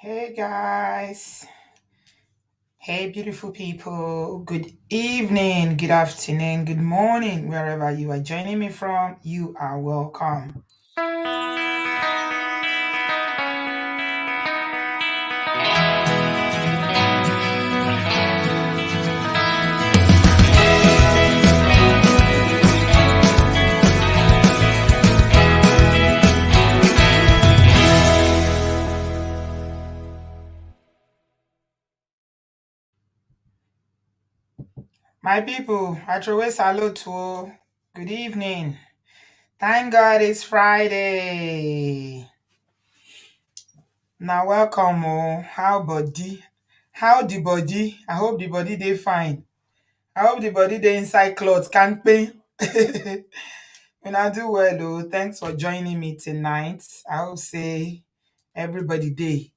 Hey guys. Hey beautiful people. Good evening, good afternoon, good morning, wherever you are joining me from. You are welcome. My people, I throw a salute to good evening. Thank God it's Friday. Now welcome. Oh. How body? How the body? I hope the body they fine. I hope the body they inside clothes can't pay. When I do well, though, thanks for joining me tonight. I will say everybody day,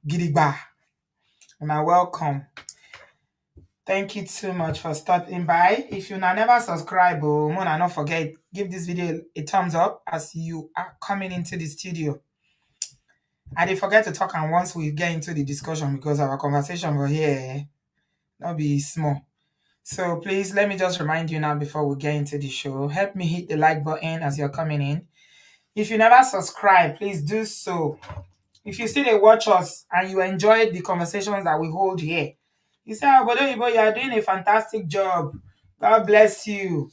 gidigba, and I welcome. Thank you too much for stopping by. If you never subscribe, oh, Mona, not forget, give this video a thumbs up as you are coming into the studio. I did forget to talk, and once we get into the discussion, because our conversation over here, not be small. So please let me just remind you now before we get into the show. Help me hit the like button as you're coming in. If you never subscribe, please do so. If you still watch us and you enjoyed the conversations that we hold here, you say, Obodoyibo, you are doing a fantastic job. God bless you.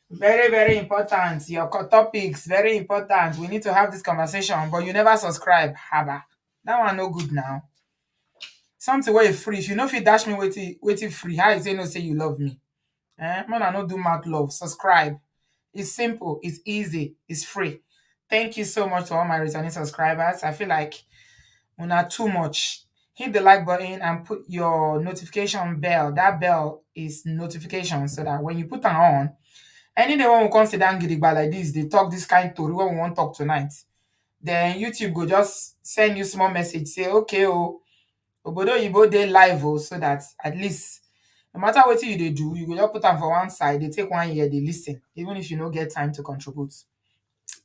Very, very important. Your topics, very important. We need to have this conversation, but you never subscribe. Haba. That one no good now. Something where you free. If you know if you dash me waiting free, how you say no say you love me? Man, I no do mad love. Subscribe. It's simple, it's easy, it's free. Thank you so much to all my returning subscribers. I feel like we're not too much. Hit the like button and put your notification bell. That bell is notification so that when you put them on, any day when we come sit down gidigba like this, they talk this kind story when we want to talk tonight. Then YouTube go just send you small message, say, okay, oh, Obodoyibo dey live, oh, so that at least no matter what you they do, you go just put them for one side, they take 1 year, they listen, even if you don't get time to contribute.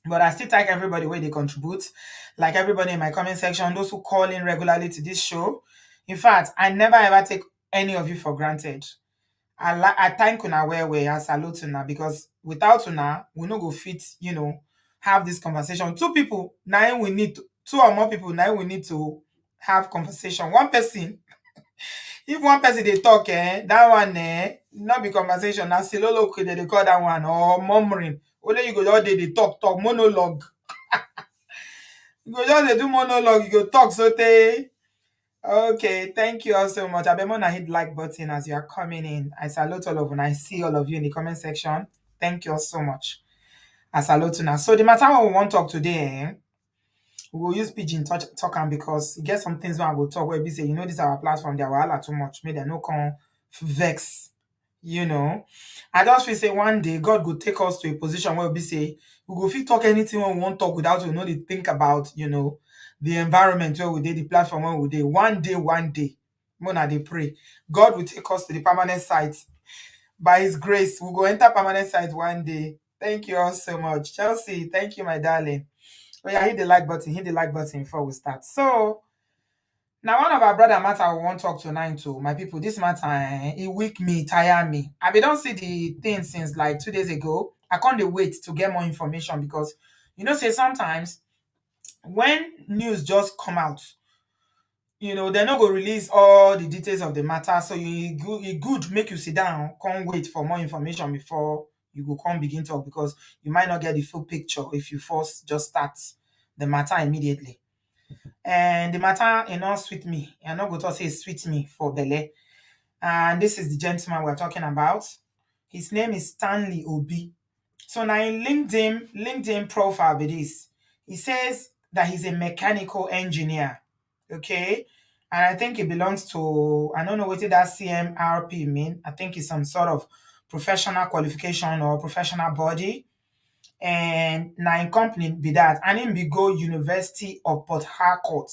But I still thank everybody where they contribute, like everybody in my comment section, those who call in regularly to this show. In fact, I never ever take any of you for granted. I thank una well, I salute una, because without una, we no go fit, have this conversation. Two people, now we need two or more people, now we need to have conversation. One person, if one person they talk, that one, not be conversation. Now silolo they call that one, or murmuring. Only you go just they talk, monologue. You go just dey do monologue, you go talk so they. Okay, thank you all so much. I better hit like button as you are coming in. I salute all of you and I see all of you in the comment section. Thank you all so much. I salute you now. So the matter what we want to talk today, we will use pidgin talk am because you get some things when I go talk where we say, this our platform, they are wahala too much. Maybe they no come vex. I just feel say one day God will take us to a position where we say we go fit talk anything when we want talk without we know to think about the environment where we did, the platform where we did. One day, Mona they pray. God will take us to the permanent site. By his grace, we'll go enter permanent site one day. Thank you all so much. Chelsea, thank you, my darling. Oh yeah, hit the like button before we start. So now one of our brother matter we want talk tonight to my people. This matter, it weak me, tire me. I don't see the thing since like 2 days ago. I can't wait to get more information because say sometimes when news just come out, they're not going to release all the details of the matter. So it good make you sit down, can't wait for more information before you go come begin talk because you might not get the full picture if you first just start the matter immediately. And the matter sweet me. I'm not going to say sweet me for Bele. And this is the gentleman we're talking about. His name is Stanley Obi. So now in LinkedIn profile with this, he says that he's a mechanical engineer. Okay. And I think it belongs to, I don't know what that CMRP mean. I think it's some sort of professional qualification or professional body. And now in company be that. And him be go University of Port Harcourt.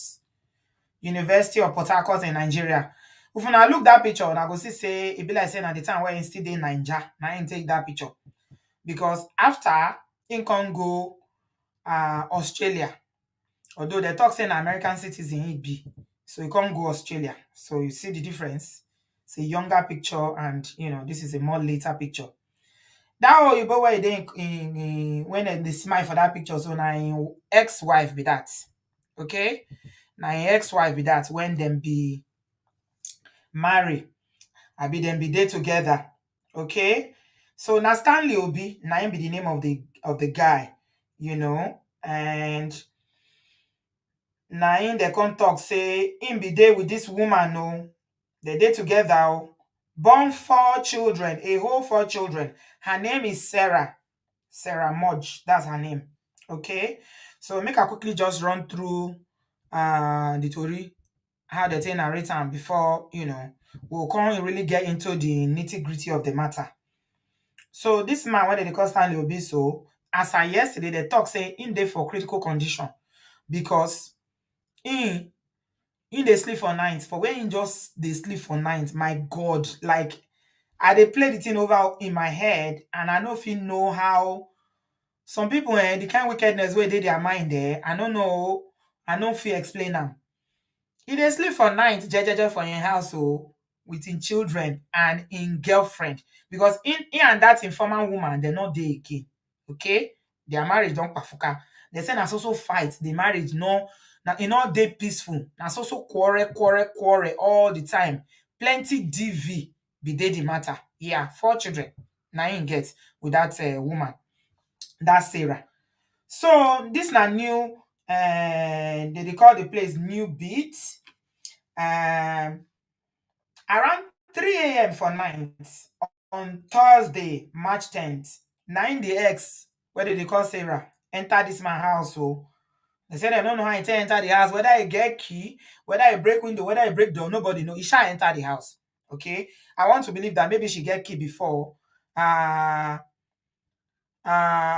University of Port Harcourt in Nigeria. If I look that picture, I go see say it be like saying at the time where he still in Nigeria. Now he take that picture. Because after he can go Australia. Although they talk saying American citizen he be. So he can't go Australia. So you see the difference. It's a younger picture, and this is a more later picture. That Oyibo where they when they smile for that picture, so now him ex-wife be that. Okay? Now him ex-wife be that when them be marry. I be them be there together. Okay? So now Stanley Obi, now him be the name of the guy, and na him dey come talk say him be there with this woman o. They dey together o. Born 4 children, a whole 4 children. Her name is Sarah. Sarah Mudge, that's her name. Okay? So make I quickly just run through the tori, how they take narrate am before, we'll come really get into the nitty-gritty of the matter. So this man, when they call Stanley Obi, so as I yesterday, they talk say him dey for critical condition because him dey sleep for night. For when him just dey sleep for night, my God, like I dey play the thing over in my head, and I no fit know how some people, the kind wickedness wey dey their mind, I no know, I no fit explain am. He dey sleep for night jejeje for him house with him children and him girlfriend, because he and that informal woman dem no dey again. Okay, their marriage don kpafuka. They say na so fight, the marriage no dey peaceful. Na so quarrel all the time. Plenty DV be dey the matter. Yeah, 4 children na him get with that woman, that Sarah. So this na new, they call the place New Beat. Around 3 a.m. for night on Thursday, March 10th, 9 the ex, where they call Sarah, enter this man house. So they say they don't know how he enter the house, whether he get key, whether he break window, whether he break door, nobody know. He shall enter the house. Okay, I want to believe that maybe she get key before,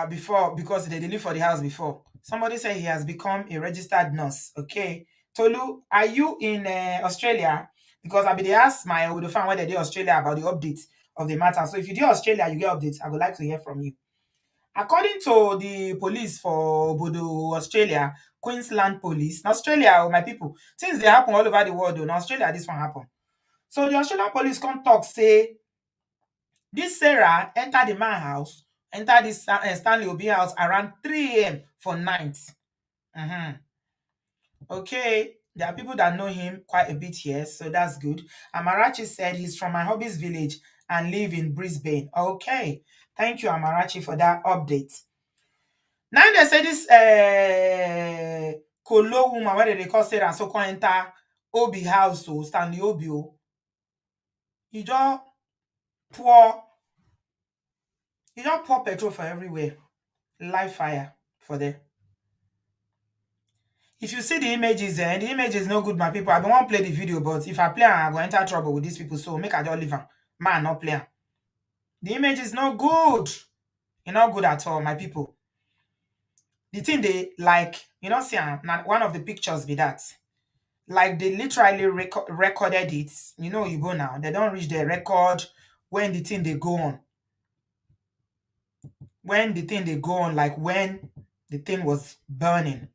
before, because they live for the house before. Somebody said he has become a registered nurse. Okay, Tolu, are you in Australia? Because I be they ask my old fan whether they Australia about the updates of the matter. So if you do Australia, you get updates. I would like to hear from you. According to the police for Obodo, Australia, Queensland Police, in Australia, my people, things they happen all over the world. In Australia, this one happen. So the Australian police come talk say this Sarah enter the man house, enter this Stanley Obi house around 3 a.m. for night. Okay, there are people that know him quite a bit here, so that's good. Amarachi said he's from my hobby's village and live in Brisbane. Okay, thank you, Amarachi, for that update. Now they say this Kolo woman, where they call Sarah, so can enter Obi house, so Stanley Obi, he just pour petrol for everywhere, live fire for them. If you see the images, the image is no good, my people. I don't want to play the video, but if I play, I'm going to enter trouble with these people. So make I just leave them. Man, not play. The image is not good. It's not good at all, my people. The thing they like, see, one of the pictures be that. Like they literally recorded it. You go now. They don't reach their record when the thing they go on. When the thing they go on, like when the thing was burning.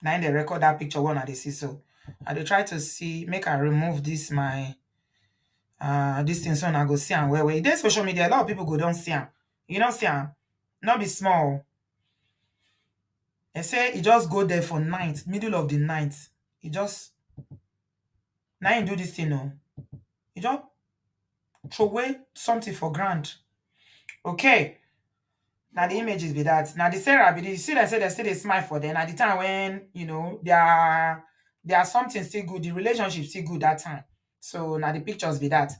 Now they record that picture one at the see. So I dey try to see, make I remove this my this thing so I go see am where there's social media. A lot of people go don't see am. You don't see am, not be small. They say he just go there for night, middle of the night. He just now he do this thing no. He just throw away something for grand. Okay. Now the images be that. Now the Sarah be, you see they say they still they smile for them. At the time when there are something still good, the relationship still good that time. So now the pictures be that.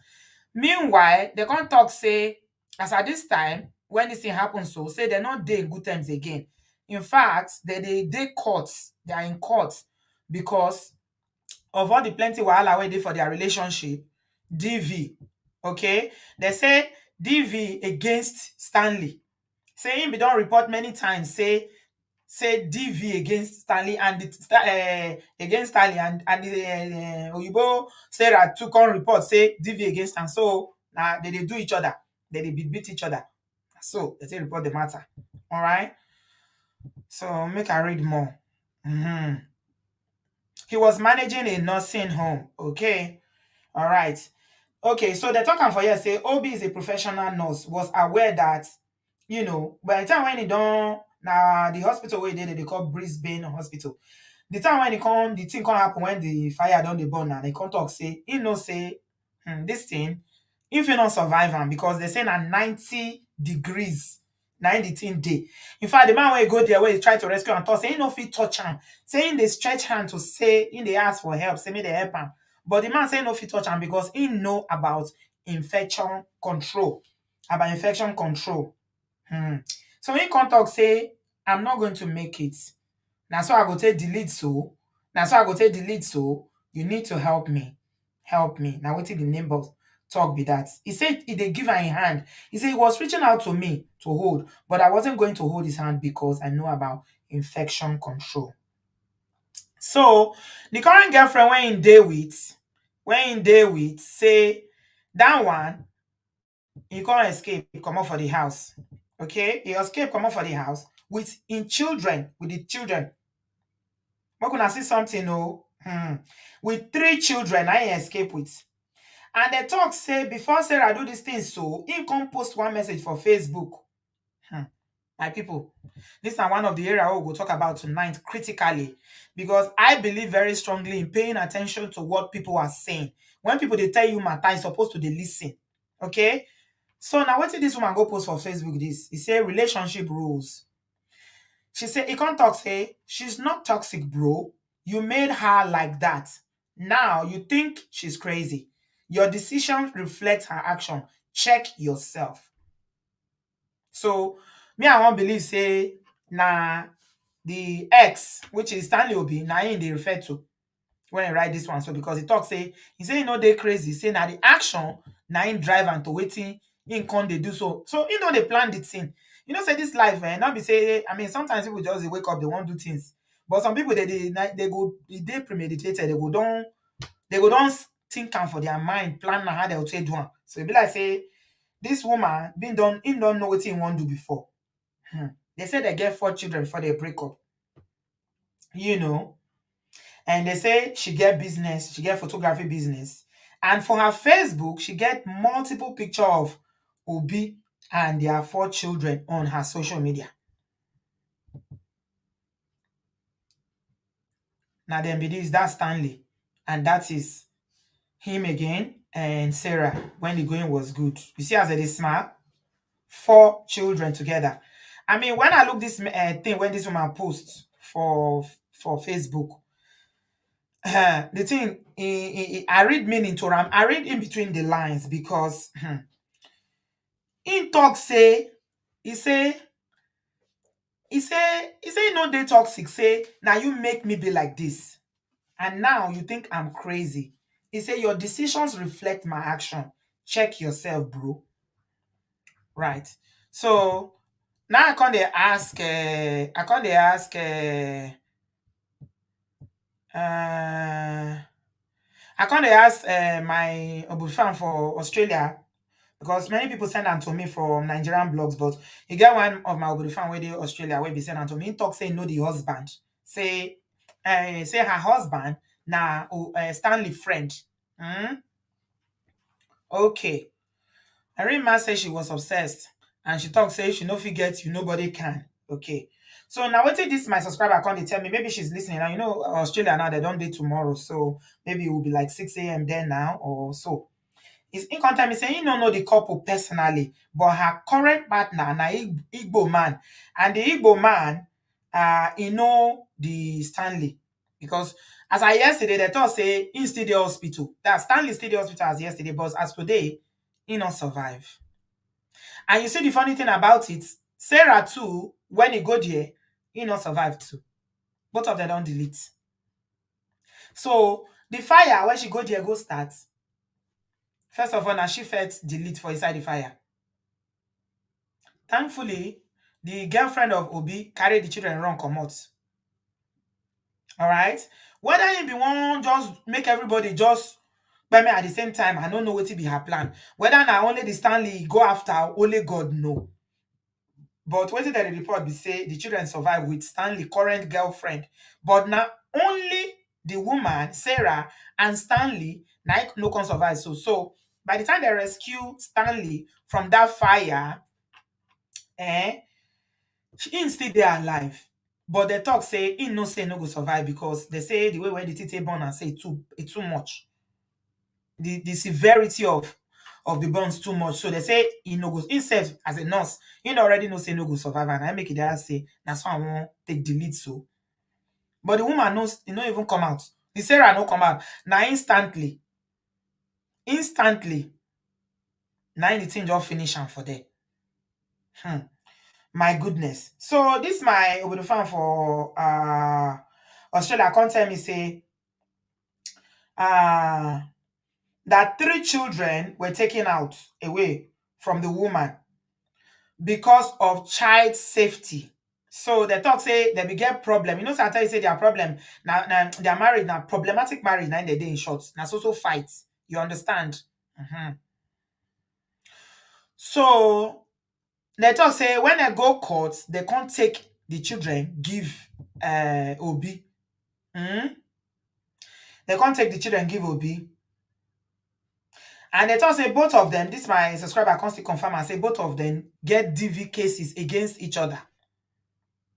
Meanwhile, they can't talk say as at this time when this thing happens, so say they're not there in good times again. In fact, they court, they are in court because of all the plenty wahala wey dey for their relationship. DV, okay? They say DV against Stanley. Say him be don report many times, say DV against Stanley and against Stanley and the Oyibo Sarah too come report say DV against am. So now they do each other, they beat each other. So they say report the matter. All right. So make I read more. He was managing a nursing home. Okay. All right. Okay, so the talking for here say Obi is a professional nurse, was aware that, by the time when he done now the hospital where they call Brisbane Hospital. The time when the thing can't happen when the fire done the burn and they can't talk say, say, this thing, if you don't survive am because they say na 90 degrees, 19 day. In fact, the man when he go there where he try to rescue and talk, say he no fit touch him, saying they stretch hand to say in they ask for help, say me they help him. But the man say no fit touch am because he know about infection control. About infection control. Hmm. So he come talk say, I'm not going to make it. Now so I go take the lead so. Now so I go take the lead so. You need to help me. Help me. Now what the neighbor talk be that? He said he dey give her a hand. He said he was reaching out to me to hold, but I wasn't going to hold his hand because I know about infection control. So the current girlfriend when in day with, say that one, he can't escape, he come out for the house. Okay, he escape, come out for the house with in children, with the children. Make una see something, oh. With 3 children, I escape with. And they talk say before Sarah do this thing, so he come post one message for Facebook. Hmm. My people, this is one of the area we will talk about tonight critically because I believe very strongly in paying attention to what people are saying. When people they tell you matter, you're supposed to dey listen. Okay? So now what did this woman go post for Facebook this? He say relationship rules. She said he can't talk say she's not toxic, bro. You made her like that. Now you think she's crazy. Your decision reflects her action. Check yourself. So me, I won't believe say na the ex, which is Stanley Obi, na him they refer to when I write this one. So because he talk say he say they crazy, say na the action na him drive and to waiting in con they do so. So they plan the thing. Say this life, not be say I mean sometimes people just dey wake up, they won't do things. But some people they go they premeditated, they go don't think am for their mind, plan na how they'll take do am. So it be like say this woman been done him don't know what he want do before. They say they get 4 children before they break up. And they say she get business, she get photography business. And for her Facebook, she get multiple picture of Obi and their 4 children on her social media. Now then be this, that's Stanley. And that is him again and Sarah when the going was good. You see as they smile? 4 children together. I mean, when I look this thing when this woman posts for Facebook, the thing I read meaning to Ram. I read in between the lines because in talk say he say no dey toxic say now you make me be like this and now you think I'm crazy. He say your decisions reflect my action. Check yourself, bro. Right. So now I can't ask I can't ask my Obu fan for Australia because many people send them to me from Nigerian blogs, but you get one of my Obu fan where they Australia where be send them to me. He talk say no the husband. Say her husband na Stanley friend. Okay. Arima said she was obsessed and she talk say if she no fit get you, nobody can. Okay. So now what this my subscriber can't tell me maybe she's listening now. Australia now they don't day tomorrow, so maybe it will be like 6 a.m. there now or so. Is in contact me saying he don't know the couple personally, but her current partner na Igbo man, and the Igbo man he know the Stanley because as I yesterday they thought say in still the hospital. That Stanley still the hospital as yesterday, but as today he not survive. And you see the funny thing about it, Sarah too when he go there he not survive too. Both of them don't delete. So the fire when she go there go start. First of all, now she felt delete for inside the fire. Thankfully, the girlfriend of Obi carried the children run comot. Alright? Whether he be one just make everybody just me at the same time, I don't know what be her plan. Whether now only the Stanley go after, only God know. But what did the report be say the children survive with Stanley current girlfriend. But now only the woman, Sarah, and Stanley, na no can survive. So by the time they rescue Stanley from that fire, eh, he still there alive. But they talk say he no say no go survive because they say the way when the tite burn and say it too much. The severity of the burns too much. So they say he no go himself as a nurse, he already know say no go survive. And I make it there say that's why I want take the lead so. But the woman knows he no even come out. The Sarah no come out. Now instantly, now the thing just finish am for there. Hmm. My goodness. So this my obodo fan for Australia come tell me say uh that 3 children were taken out away from the woman because of child safety. So they talk say they be get problem. You know, so I tell you say their problem now their marriage now problematic marriage now they in short. Now so fight. You understand? Mhm. So they talk say when they go court, they can't take the children, give Obi. Mm? They can't take the children, give Obi. And they talk say both of them, this my subscriber can't still confirm and say both of them get DV cases against each other.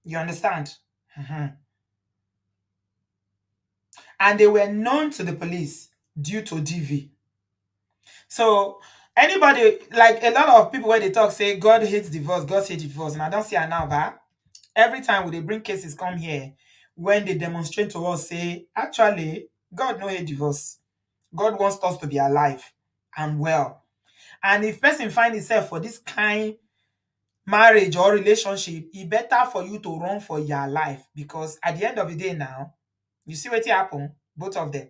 You understand? Mhm. And they were known to the police due to DV. So anybody, like a lot of people where they talk say God hates divorce, God hates divorce, and I don't see her now, but every time when they bring cases come here, when they demonstrate to us, say, actually, God no hate divorce. God wants us to be alive and well. And if person find himself for this kind marriage or relationship, it better for you to run for your life because at the end of the day now, you see what happen, both of them.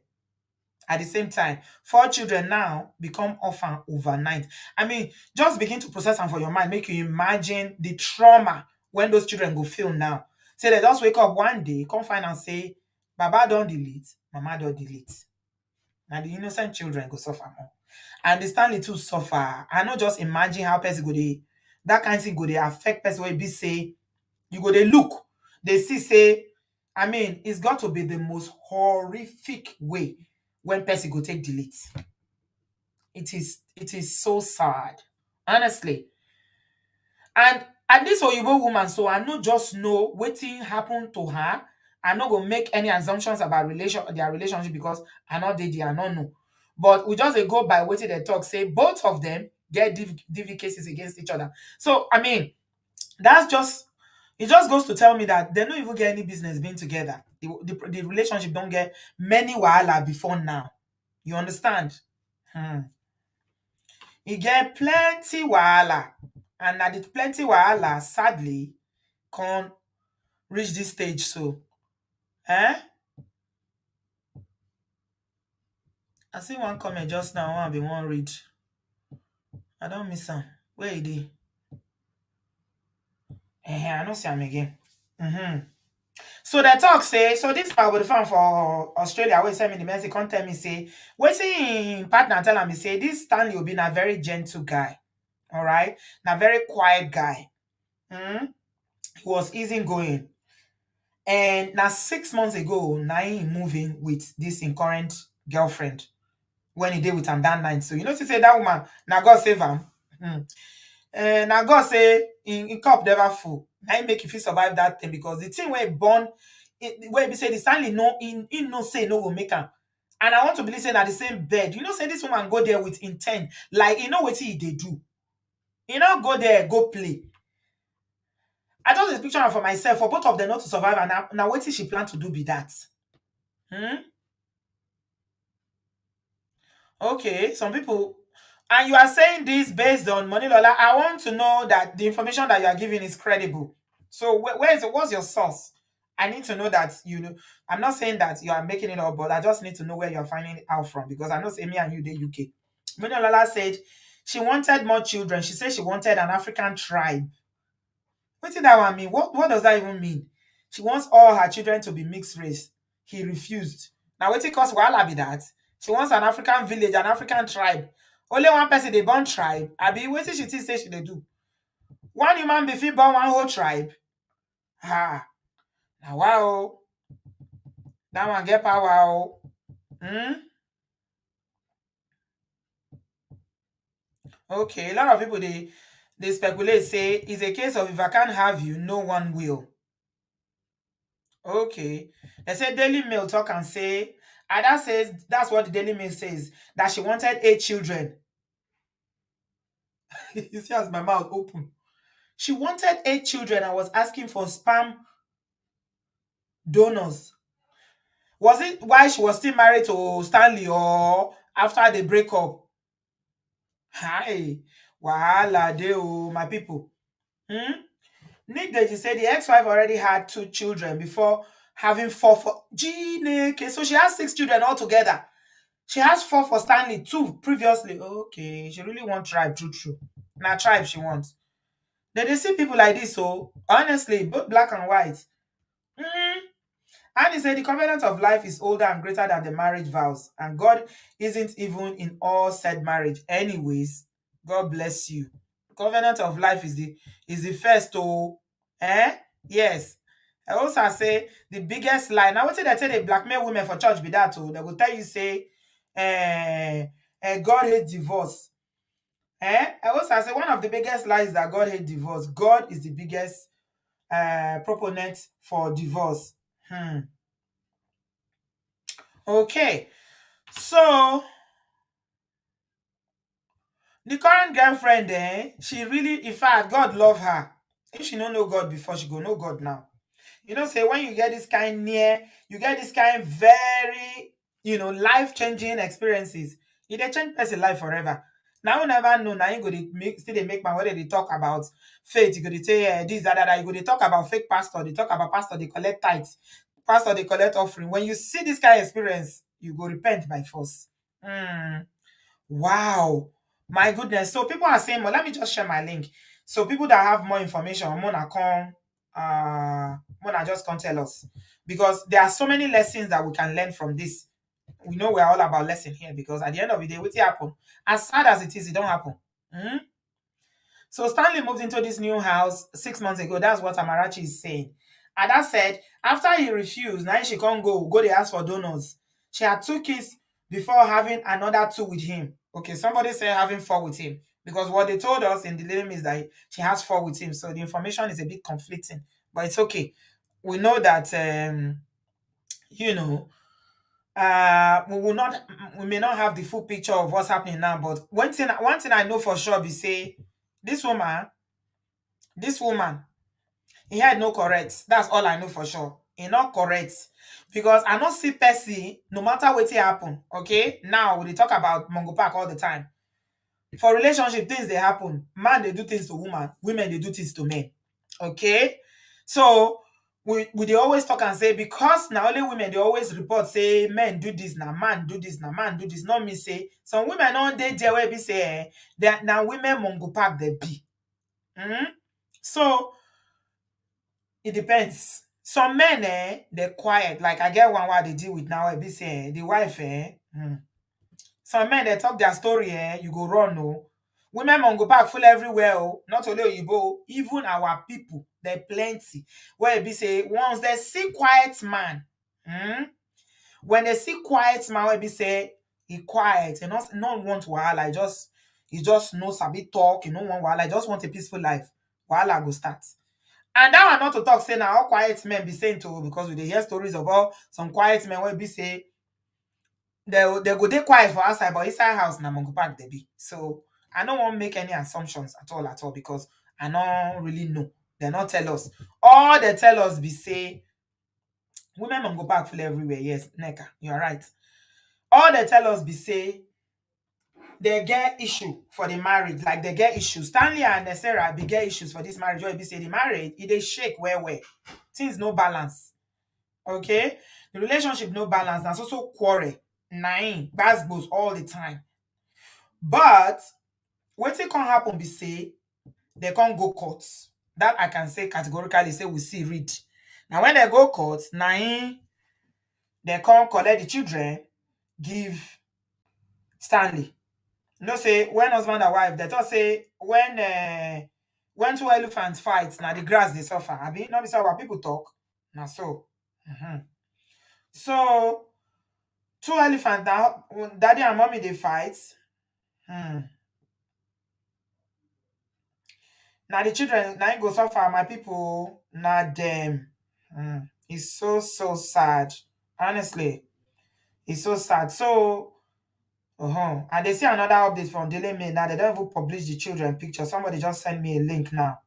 At the same time, 4 children now become orphan overnight. I mean, just begin to process them for your mind. Make you imagine the trauma when those children go feel now. Say they just wake up one day, come find and say, Baba don't delete, Mama don't delete. Now the innocent children go suffer more. And the Stanley too suffer. I not just imagine how person go they that kind of thing go they affect person where be say you go they look, they see say, I mean, it's got to be the most horrific way when person go take delete. It is so sad. Honestly. And this Oyibo woman, so I not just know what thing happened to her. I not gonna make any assumptions about their relationship because I not did I not know. But we just dey go by what they talk, say both of them get DV cases against each other. So I mean, that's just it just goes to tell me that they don't even get any business being together. The relationship don't get many wahala before now. You understand? Hmm. E get plenty wahala. And na the plenty wahala, sadly, can't reach this stage. So, eh? I see one comment just now. I be one read. I don't miss am. Where e dey? I don't see him again. Mm-hmm. So they talk say, so this part with the fan for Australia, always send me the message, come tell me say, waiting partner tell me say this Stanley will be a very gentle guy. All right, a very quiet guy. Mm? He was easygoing. And now 6 months ago, now he moving with this in current girlfriend when he did with him that night. So you know to say that woman, now God save him. And now God say in cup never full. Now he make you feel survive that thing because the thing where he born, where he say the Stanley no in no say no will make him. And I want to believe say at the same bed. You know, say this woman go there with intent. Like you know what he they do. You know, go there, go play. I just this picture am for myself for both of them not to survive. And now what she plan to do be that. Hmm? Okay, some people, and you are saying this based on money, Lola. I want to know that the information that you are giving is credible. So what's your source? I need to know that you know. I'm not saying that you are making it up, but I just need to know where you're finding it out from because I know say me and you the UK. Money Lola said she wanted more children. She said she wanted an African tribe. What did that one mean? What does that even mean? She wants all her children to be mixed race. He refused. Now what it cost wahala be that? She wants an African village, an African tribe. Only one person they born tribe. Abi wetin she think say she dey do? One human being fit born one whole tribe. Ah, now wow. That one get power. Oh. Hmm? Okay, a lot of people they speculate say it's a case of if I can't have you, no one will. Okay. They say Daily Mail talk and say Ada says that's what the Daily Mail says, that she wanted 8 children. You see as my mouth open. She wanted 8 children and was asking for sperm donors. Was it while she was still married to Stanley or after they break up? Hi. Wahala dey oh, my people. Hmm? Nick Deji said the ex-wife already had 2 children before having four for Gineke. So she has 6 children altogether. She has 4 for Stanley, 2 previously. Okay, she really want tribe, true, true. Now tribe she wants. Then they see people like this, so honestly, both black and white. Mm. And he said the covenant of life is older and greater than the marriage vows, and God isn't even in all said marriage. Anyways, God bless you. Covenant of life is the first to yes. I also say the biggest lie. Now what they tell they blackmail women for church be that too. They will tell you say God hates divorce. I also say one of the biggest lies that God hates divorce. God is the biggest proponent for divorce. Okay. So the current girlfriend, she really, in fact, God love her. If she don't know God before, she go know God now. You know, say when you get this kind you get this kind very, life-changing experiences. It dey change person life forever. Now you never know. Now you go dey make still they make my what they talk about faith. You go dey say this, that, that, that. You go dey talk about fake pastor. They talk about pastor, they collect tithes. Pastor, they collect offering. When you see this kind of experience, you go repent by force. Hmm. Wow. My goodness. So people are saying, well, let me just share my link. So people that have more information, Mona just can't tell us. Because there are so many lessons that we can learn from this. We know we're all about lesson here because at the end of the day, what happen? As sad as it is, it don't happen. Hmm? So Stanley moved into this new house 6 months ago. That's what Amarachi is saying. Ada said after he refused, now she can't go. They ask for donors. She had 2 kids before having another 2 with him. Okay, somebody said having 4 with him because what they told us in the name is that she has 4 with him. So the information is a bit conflicting, but it's okay. We know that you know we may not have the full picture of what's happening now, but one thing I know for sure be say this woman this woman, he had no correct. That's all I know for sure. He not correct. Because I not see Percy, no matter what happen. Okay? Now we dey talk about Mongo Park all the time. For relationship, things they happen. Man, they do things to woman. Women, they do things to men. Okay? So we they always talk and say because now only women they always report say men do this now, man do this now, man do this. Not me say some women on they there where be say that now women Mongo Park they be. Mhm. So it depends. Some men, they're quiet. Like I get one what they deal with now. I be say the wife, Some men they talk their story, you go run, no. Women mon go back full everywhere, oh. Not only Oyibo, even our people, they plenty. Where it be say once they see quiet man, when they see quiet man, where it be say he quiet, and not want wahala, he just knows a bit talk, he no want wahala, he just want a peaceful life. Wahala go start. And that one not to talk say now all quiet men be saying to because we dey hear stories of all some quiet men wey be say they go dey quiet for outside but inside house na Mongo Park they be. So I don't want to make any assumptions at all because I don't really know. They not tell us. All they tell us be say women Mongo Park full everywhere. Yes, Neka, you're right. All they tell us be say they get issue for the marriage, like they get issues. Stanley and Sarah be get issues for this marriage. Where be say the marriage, it they shake where. Things no balance. Okay? The relationship no balance. That's also quarrel. Nine. Basbos all the time. But what it can happen be say they can't go court. That I can say categorically say we see read. Now when they go court, nine they can't collect the children, give Stanley. You know, say when husband and wife, they thought say when 2 elephants fight, now the grass they suffer. I mean, not be so our people talk. Now so. Mhm. So two elephants now, daddy and mommy they fight. Hmm. Now the children now go suffer, my people, not them. Hmm. It's so sad. Honestly, it's so sad. So and they see another update from Daily Mail now. They don't even publish the children picture. Somebody just send me a link now.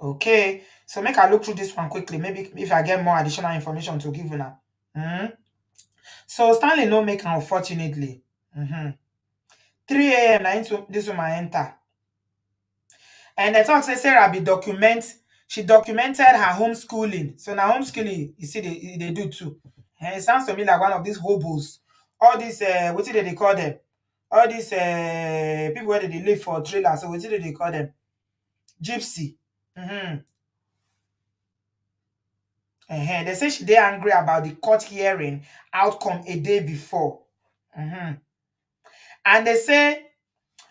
Okay. So make I look through this one quickly. Maybe if I get more additional information to give you now. Mhm. So Stanley no make am, unfortunately. 3 a.m. na into this woman enter. And they talk say Sarah be she documented her homeschooling. So now homeschooling, you see they do too. And it sounds to me like one of these hobos. All these what did they call them? All these people where they live for trailers. So what did they call them? Gypsy. Mm-hmm. They say they angry about the court hearing outcome a day before. Mhm. And they say,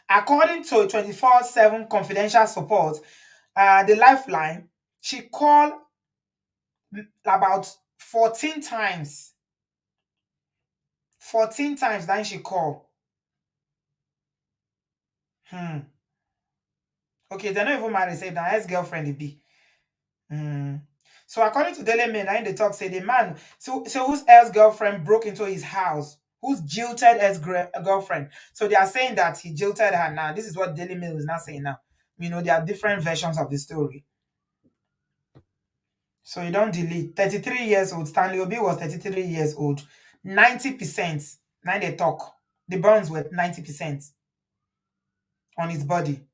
according to 24/7 confidential support, the Lifeline, she called about 14 times. 14 times then she called. Okay, they're not even married, say that ex-girlfriend it be. So according to Daily Mail, now they talk say the man, so whose ex-girlfriend broke into his house, whose jilted ex-girlfriend. So they are saying that he jilted her now. This is what Daily Mail is not saying now. There are different versions of the story. So you don't delete. 33 years old. Stanley Obi was 33 years old. 90%. Now they talk. The burns were 90% on his body.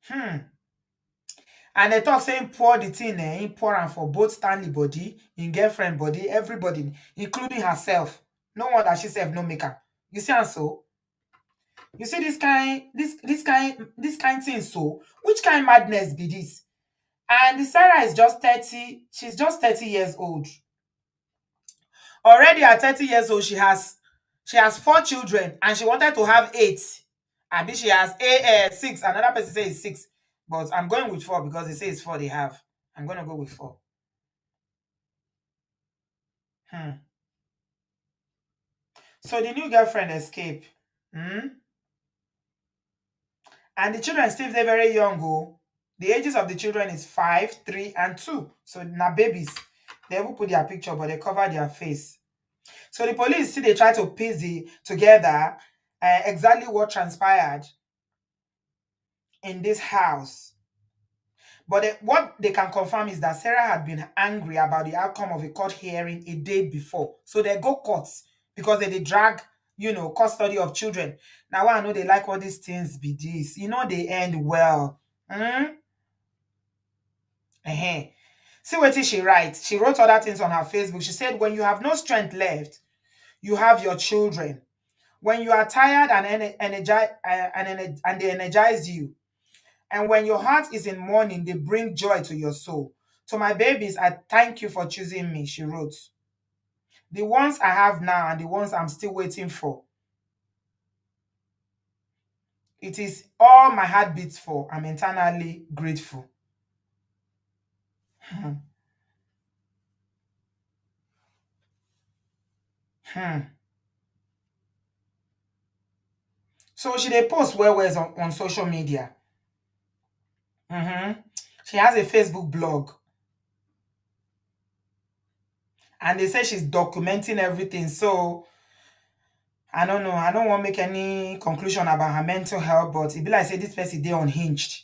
And they talk saying pour the thing, he pour am for both Stanley body, in girlfriend body, everybody, including herself. No wonder she self no make am. You see, and so you see this kind thing. So which kind madness be this? And the Sarah is just 30. She's just 30 years old. Already at 30 years old, she has 4 children, and she wanted to have 8. I mean, she has 6. Another person says it's 6, but I'm going with 4 because they say it's 4 they have. I'm gonna go with 4. Hmm. So the new girlfriend escaped. And the children still they're very young. Oh. The ages of the children is 5, 3, and 2. So now babies. They will put their picture, but they cover their face. So the police see they try to piece together exactly what transpired in this house. But what they can confirm is that Sarah had been angry about the outcome of a court hearing a day before. So they go courts because they drag, custody of children. Now I know they like all these things be this. They end well. See what she writes. She wrote other things on her Facebook. She said, when you have no strength left, you have your children. When you are tired and they energize you, and when your heart is in mourning, they bring joy to your soul. To my babies, I thank you for choosing me, she wrote. The ones I have now and the ones I'm still waiting for. It is all my heart beats for. I'm eternally grateful. Hmm. Hmm. So she dey post well on social media. She has a Facebook blog. And they say she's documenting everything. So I don't know. I don't want to make any conclusion about her mental health, but it be like say this person dey unhinged.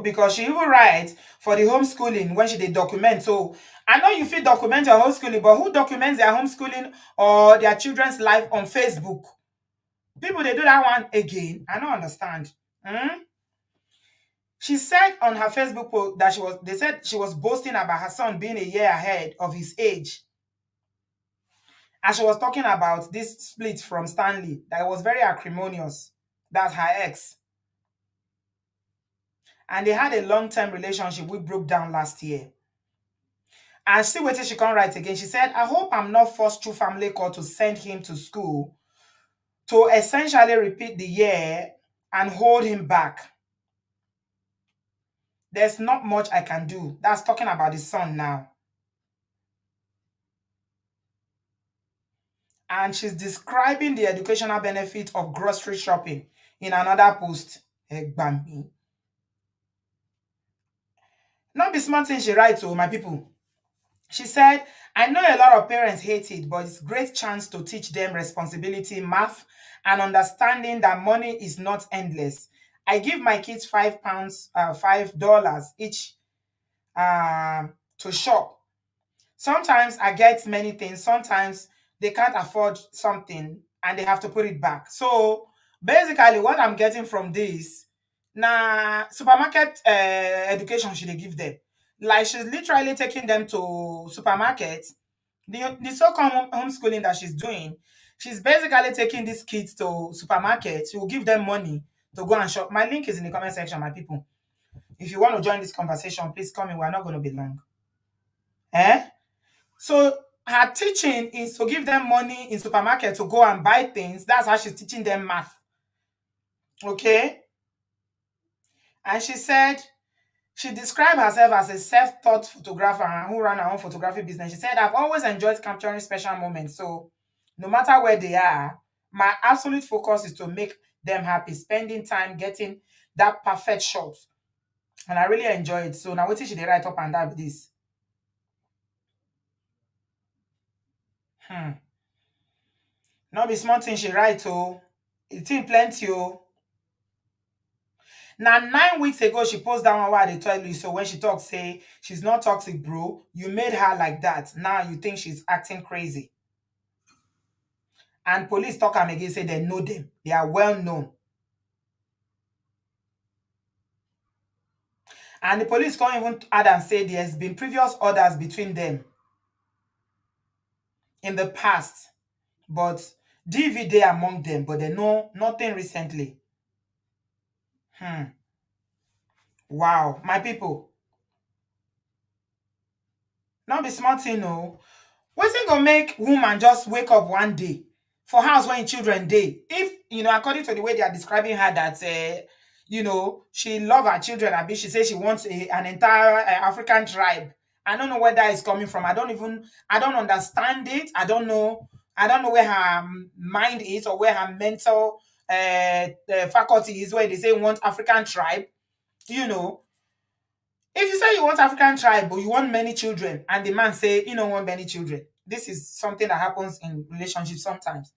Because she even writes for the homeschooling when she dey document. So I know you fit document your homeschooling, but who documents their homeschooling or their children's life on Facebook? People they do that one again. I don't understand. She said on her Facebook post that they said she was boasting about her son being a year ahead of his age. And she was talking about this split from Stanley, that it was very acrimonious. That's her ex. And they had a long-term relationship which broke down last year. And see what she can write again. She said, I hope I'm not forced through family court to send him to school to essentially repeat the year and hold him back. There's not much I can do. That's talking about the son now. And she's describing the educational benefit of grocery shopping in another post. Egbami. Not be smart thing she writes, oh, my people. She said, I know a lot of parents hate it, but it's a great chance to teach them responsibility, math, and understanding that money is not endless. I give my kids £5, $5 each to shop. Sometimes I get many things. Sometimes they can't afford something and they have to put it back. So basically, what I'm getting from this, na supermarket education should they give them. Like she's literally taking them to supermarket. The so-called homeschooling that she's doing, she's basically taking these kids to supermarket. She will give them money to go and shop. My link is in the comment section, my people. If you want to join this conversation, please come in. We're not going to be long. Eh? So her teaching is to give them money in supermarket to go and buy things. That's how she's teaching them math. Okay? And she said she described herself as a self-taught photographer who ran her own photography business. She said, I've always enjoyed capturing special moments. So no matter where they are, my absolute focus is to make them happy, spending time getting that perfect shot. And I really enjoy it. So now what she did write up and that with this. Hmm. Not be small thing she write, oh. It's in plenty, oh. Now 9 weeks ago, she posted that one where they tell you. So when she talks, say she's not toxic, bro. You made her like that. Now you think she's acting crazy. And police talk am again, say they know them. They are well known. And the police can't even add and say there's been previous orders between them in the past. But DVD among them, but they know nothing recently. Wow, my people. Not be smart, you know. Wetin go make woman just wake up one day for house when children dey? If according to the way they are describing her, that she love her children. Abi she say she wants an entire African tribe. I don't know where that is coming from. I don't understand it. I don't know where her mind is or where her mental faculty is, where they say want African tribe. You know, if you say you want African tribe, but you want many children, and the man say you don't want many children, this is something that happens in relationships sometimes.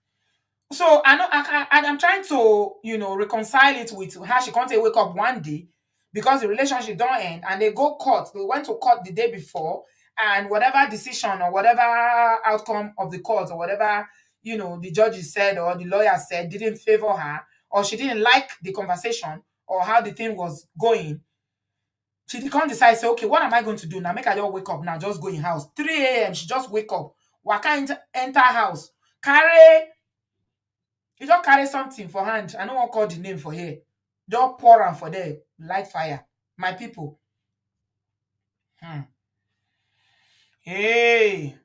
So I know I'm trying to reconcile it with how she can't say wake up one day because the relationship don't end and they go court. They went to court the day before, and whatever decision or whatever outcome of the court or whatever the judges said or the lawyer said didn't favor her, or she didn't like the conversation or how the thing was going. She can't decide, say, okay, what am I going to do now? Make I just wake up now, just go in house. 3 a.m. She just wake up. Waka enter house. Carry, you just carry something for hand. I don't want to call the name for here. Just pour am for there. Light fire. My people. Hey.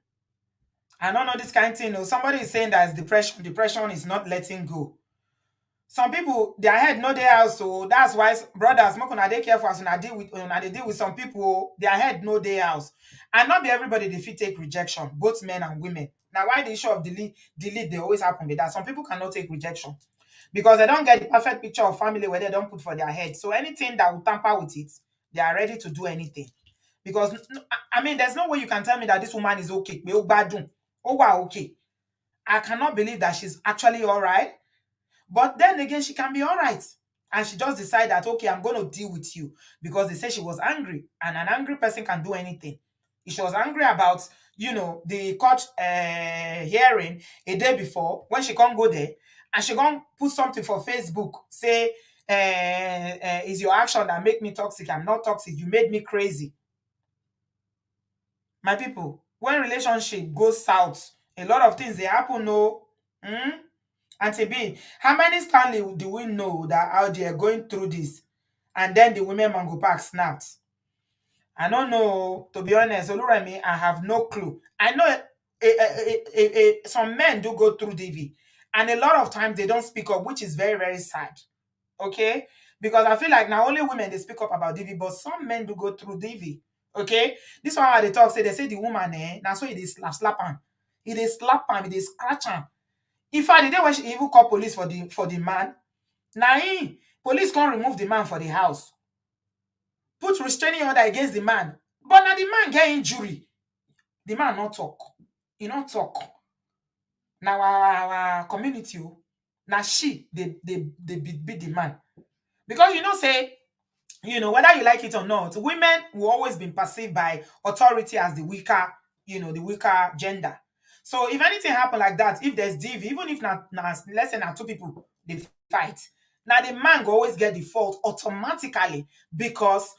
I don't know this kind of thing. No. Somebody is saying that it's depression. Depression is not letting go. Some people, their head no dey house, so that's why brothers make una dey careful as they deal with some people, their head no dey house. And not be everybody dey fit take rejection, both men and women. Now why the issue of delete they always happen with that. Some people cannot take rejection because they don't get the perfect picture of family where they don't put for their head. So anything that will tamper with it, they are ready to do anything. Because I mean, there's no way you can tell me that this woman is okay. Oh, wow, okay. I cannot believe that she's actually all right. But then again, she can be all right. And she just decided that, okay, I'm going to deal with you because they say she was angry. And an angry person can do anything. If she was angry about, the court hearing a day before, when she can't go there, and she can't put something for Facebook, say, is your action that make me toxic? I'm not toxic. You made me crazy. My people, when relationship goes south, a lot of things, they happen, no. Auntie B, how many Stanley do we know that out there going through this? And then the women mango pack snapped. I don't know, to be honest, Oluremi, I have no clue. I know some men do go through DV, and a lot of times they don't speak up, which is very, very sad. Okay? because I feel like now only women they speak up about DV, but some men do go through DV. Okay, this one how they talk say, they say the woman now so it is slap am, it is slap am, it is scratch am. In fact, the day when she even call police for the man, now police can't remove the man for the house, put restraining order against the man, but now the man get injury, the man not talk, he not talk. Now our community, now she they beat the man, because say, whether you like it or not, women will always be perceived by authority as the weaker, the weaker gender. So if anything happen like that, if there's DV, even if not, let's say now two people they fight, now the man go always get the fault automatically, because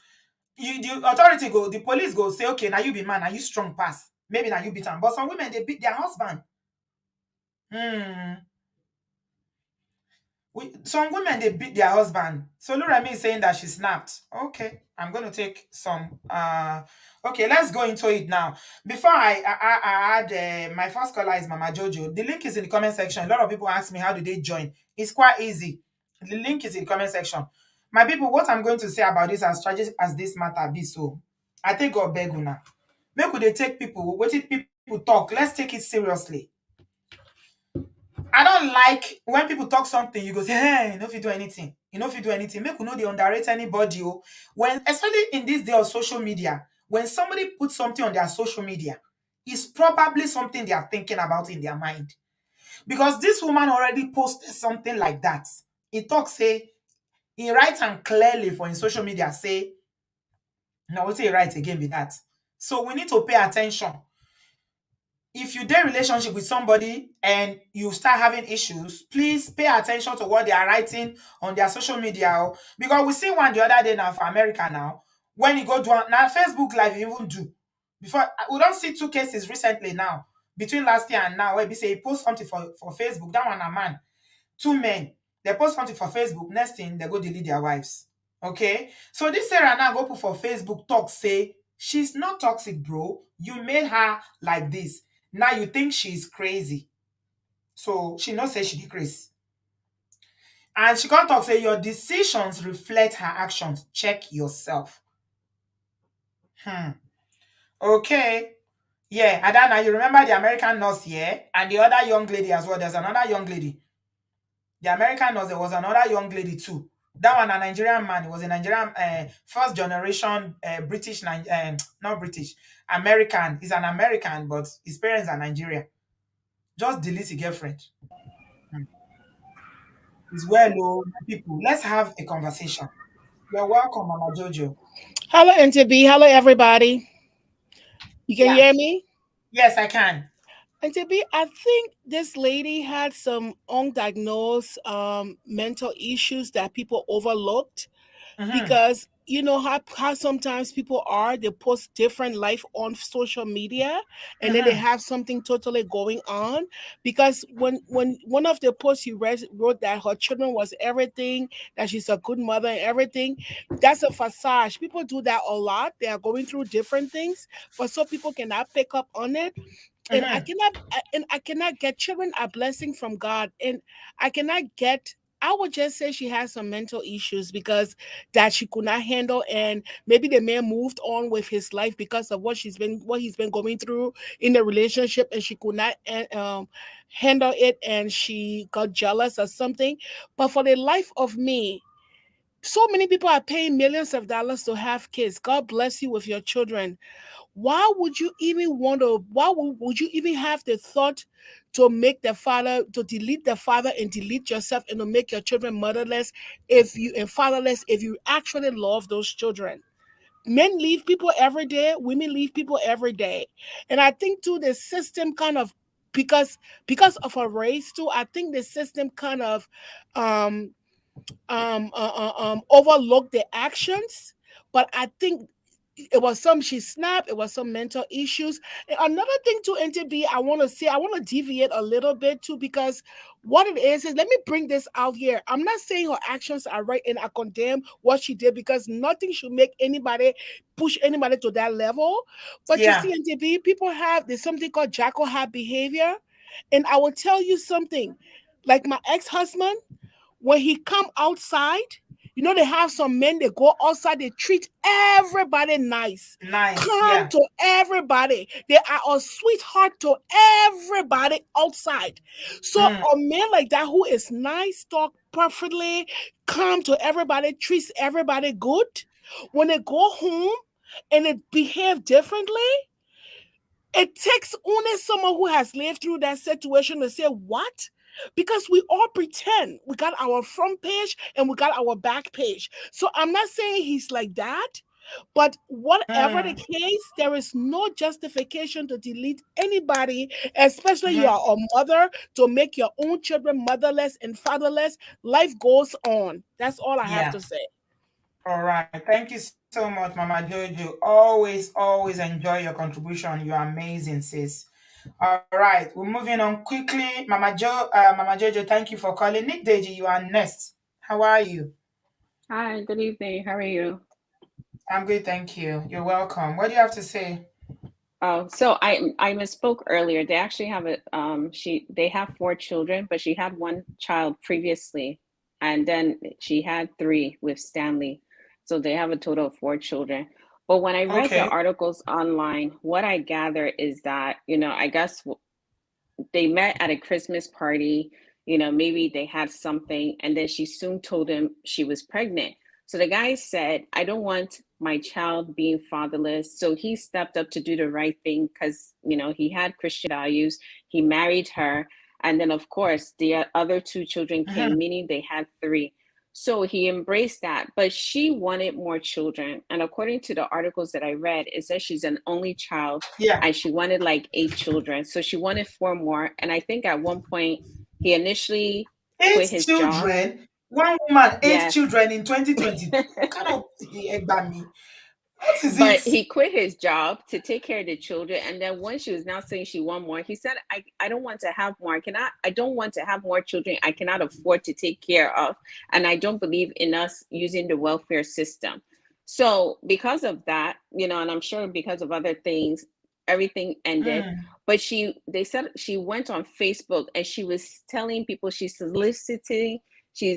the authority go, the police go say, okay, now you be man, now you strong pass, maybe now you beat him. But some women they beat their husband. Hmm. Some women they beat their husband. So Lurami is saying that she snapped. Okay, I'm going to take some. Okay, let's go into it now. Before I add, my first caller is Mama Jojo. The link is in the comment section. A lot of people ask me how do they join. It's quite easy. The link is in the comment section. My people, what I'm going to say about this, as tragic as this matter be, so I think God beg una. Make we dey take people, what did people talk? Let's take it seriously. I don't like when people talk something, you go say, hey, you know if you do anything. You know if you do anything. Make you know they underrate anybody. Oh. When, especially in this day of social media, when somebody puts something on their social media, it's probably something they are thinking about in their mind. Because this woman already posted something like that. He talks, say, he writes and clearly for in social media, say, now what say he write again with that. So we need to pay attention. If you dey relationship with somebody and you start having issues, please pay attention to what they are writing on their social media. Oh. Because we see one the other day now for America now, when you go do now Facebook Live, you even do. Before we don't see two cases recently now, between last year and now, where we say he post something for Facebook, that one a man, two men, they post something for Facebook, next thing they go delete their wives. Okay, so this Sarah now go put for Facebook talk, say she's not toxic, bro. You made her like this. Now you think she's crazy. So she not say she dey crazy. And she can't talk, say your decisions reflect her actions. Check yourself. Okay. Yeah, Adana, you remember the American nurse here? And the other young lady as well. There's another young lady. The American nurse, there was another young lady too. That one, a Nigerian man. He was a Nigerian, first generation British, not British, American. He's an American, but his parents are Nigerian. Just delete his girlfriend. Hmm. It's well, oh, my people. Let's have a conversation. You're welcome, Mama Jojo. Hello, NTB. Hello, everybody. You can Yeah. hear me? Yes, I can. NTB, I think this lady had some undiagnosed mental issues that people overlooked Mm-hmm. because you know how sometimes people are, they post different life on social media and then they Mm-hmm. have something totally going on. Because when one of the posts you read wrote that her children was everything, that she's a good mother and everything, that's a facade. People do that a lot. They are going through different things, but so people cannot pick up on it. And Mm-hmm. I cannot get, children are blessing from God, and I cannot get, I would just say she has some mental issues because that she could not handle, and maybe the man moved on with his life because of what he's been going through in the relationship, and she could not handle it, and she got jealous or something. But for the life of me, so many people are paying millions of dollars to have kids. God bless you with your children. Why would you even want to, would you even have the thought to make the father, to delete the father and delete yourself, and to make your children motherless if you and fatherless if you actually love those children? Men leave people every day, women leave people every day. And I think too the system kind of, because of a race too, I think the system kind of um overlook the actions. But I think it was some, she snapped, it was some mental issues. And another thing to NTB, I want to say, I want to deviate a little bit too, because what it is let me bring this out here. I'm not saying her actions are right and I condemn what she did, because nothing should make anybody push anybody to that level. But you Yeah. see, NTB, people have, there's something called jackal hat behavior. And I will tell you something, like my ex-husband, when he come outside, You know, they have some men, they go outside, they treat everybody nice, Nice. calm Yeah. to everybody. They are a sweetheart to everybody outside. So Mm. a man like that who is nice, talk perfectly, calm to everybody, treats everybody good, when they go home and they behave differently, it takes only someone who has lived through that situation to say, what? Because we all pretend we got our front page and we got our back page. So I'm not saying he's like that, but whatever the Mm. case, there is no justification to delete anybody, especially you Mm-hmm. are a mother, to make your own children motherless and fatherless. Life goes on. That's all I have Yeah. to say. All right. Thank you so much, Mama Jojo. Always enjoy your contribution. You're amazing, sis. All right. We're moving on quickly. Mama Jojo, thank you for calling. Nick Deji, you are next. How are you? Hi, good evening. How are you? I'm good, thank you. You're welcome. What do you have to say? Oh, so I misspoke earlier. They actually have a they have four children, but she had one child previously, and then she had three with Stanley. So they have a total of four children. But when I read the Okay. articles online, what I gather is that, I guess they met at a Christmas party. Maybe they had something, and then she soon told him she was pregnant. So the guy said, I don't want my child being fatherless. So he stepped up to do the right thing because, he had Christian values. He married her. And then, of course, the other two children came, Mm-hmm. meaning they had three. So he embraced that, but she wanted more children. And according to the articles that I read, it says she's an only child Yeah. and she wanted like eight children. So she wanted four more. And I think at one point he initially Eight quit his job. children. One woman, eight Yes. children in 2022. What kind of me? What is But it? he quit his job to take care of the children. And then when she was now saying she want more, he said, I don't want to have more. I don't want to have more children I cannot afford to take care of. And I don't believe in us using the welfare system. So because of that, and I'm sure because of other things, everything ended. Mm. But they said she went on Facebook and she was telling people she's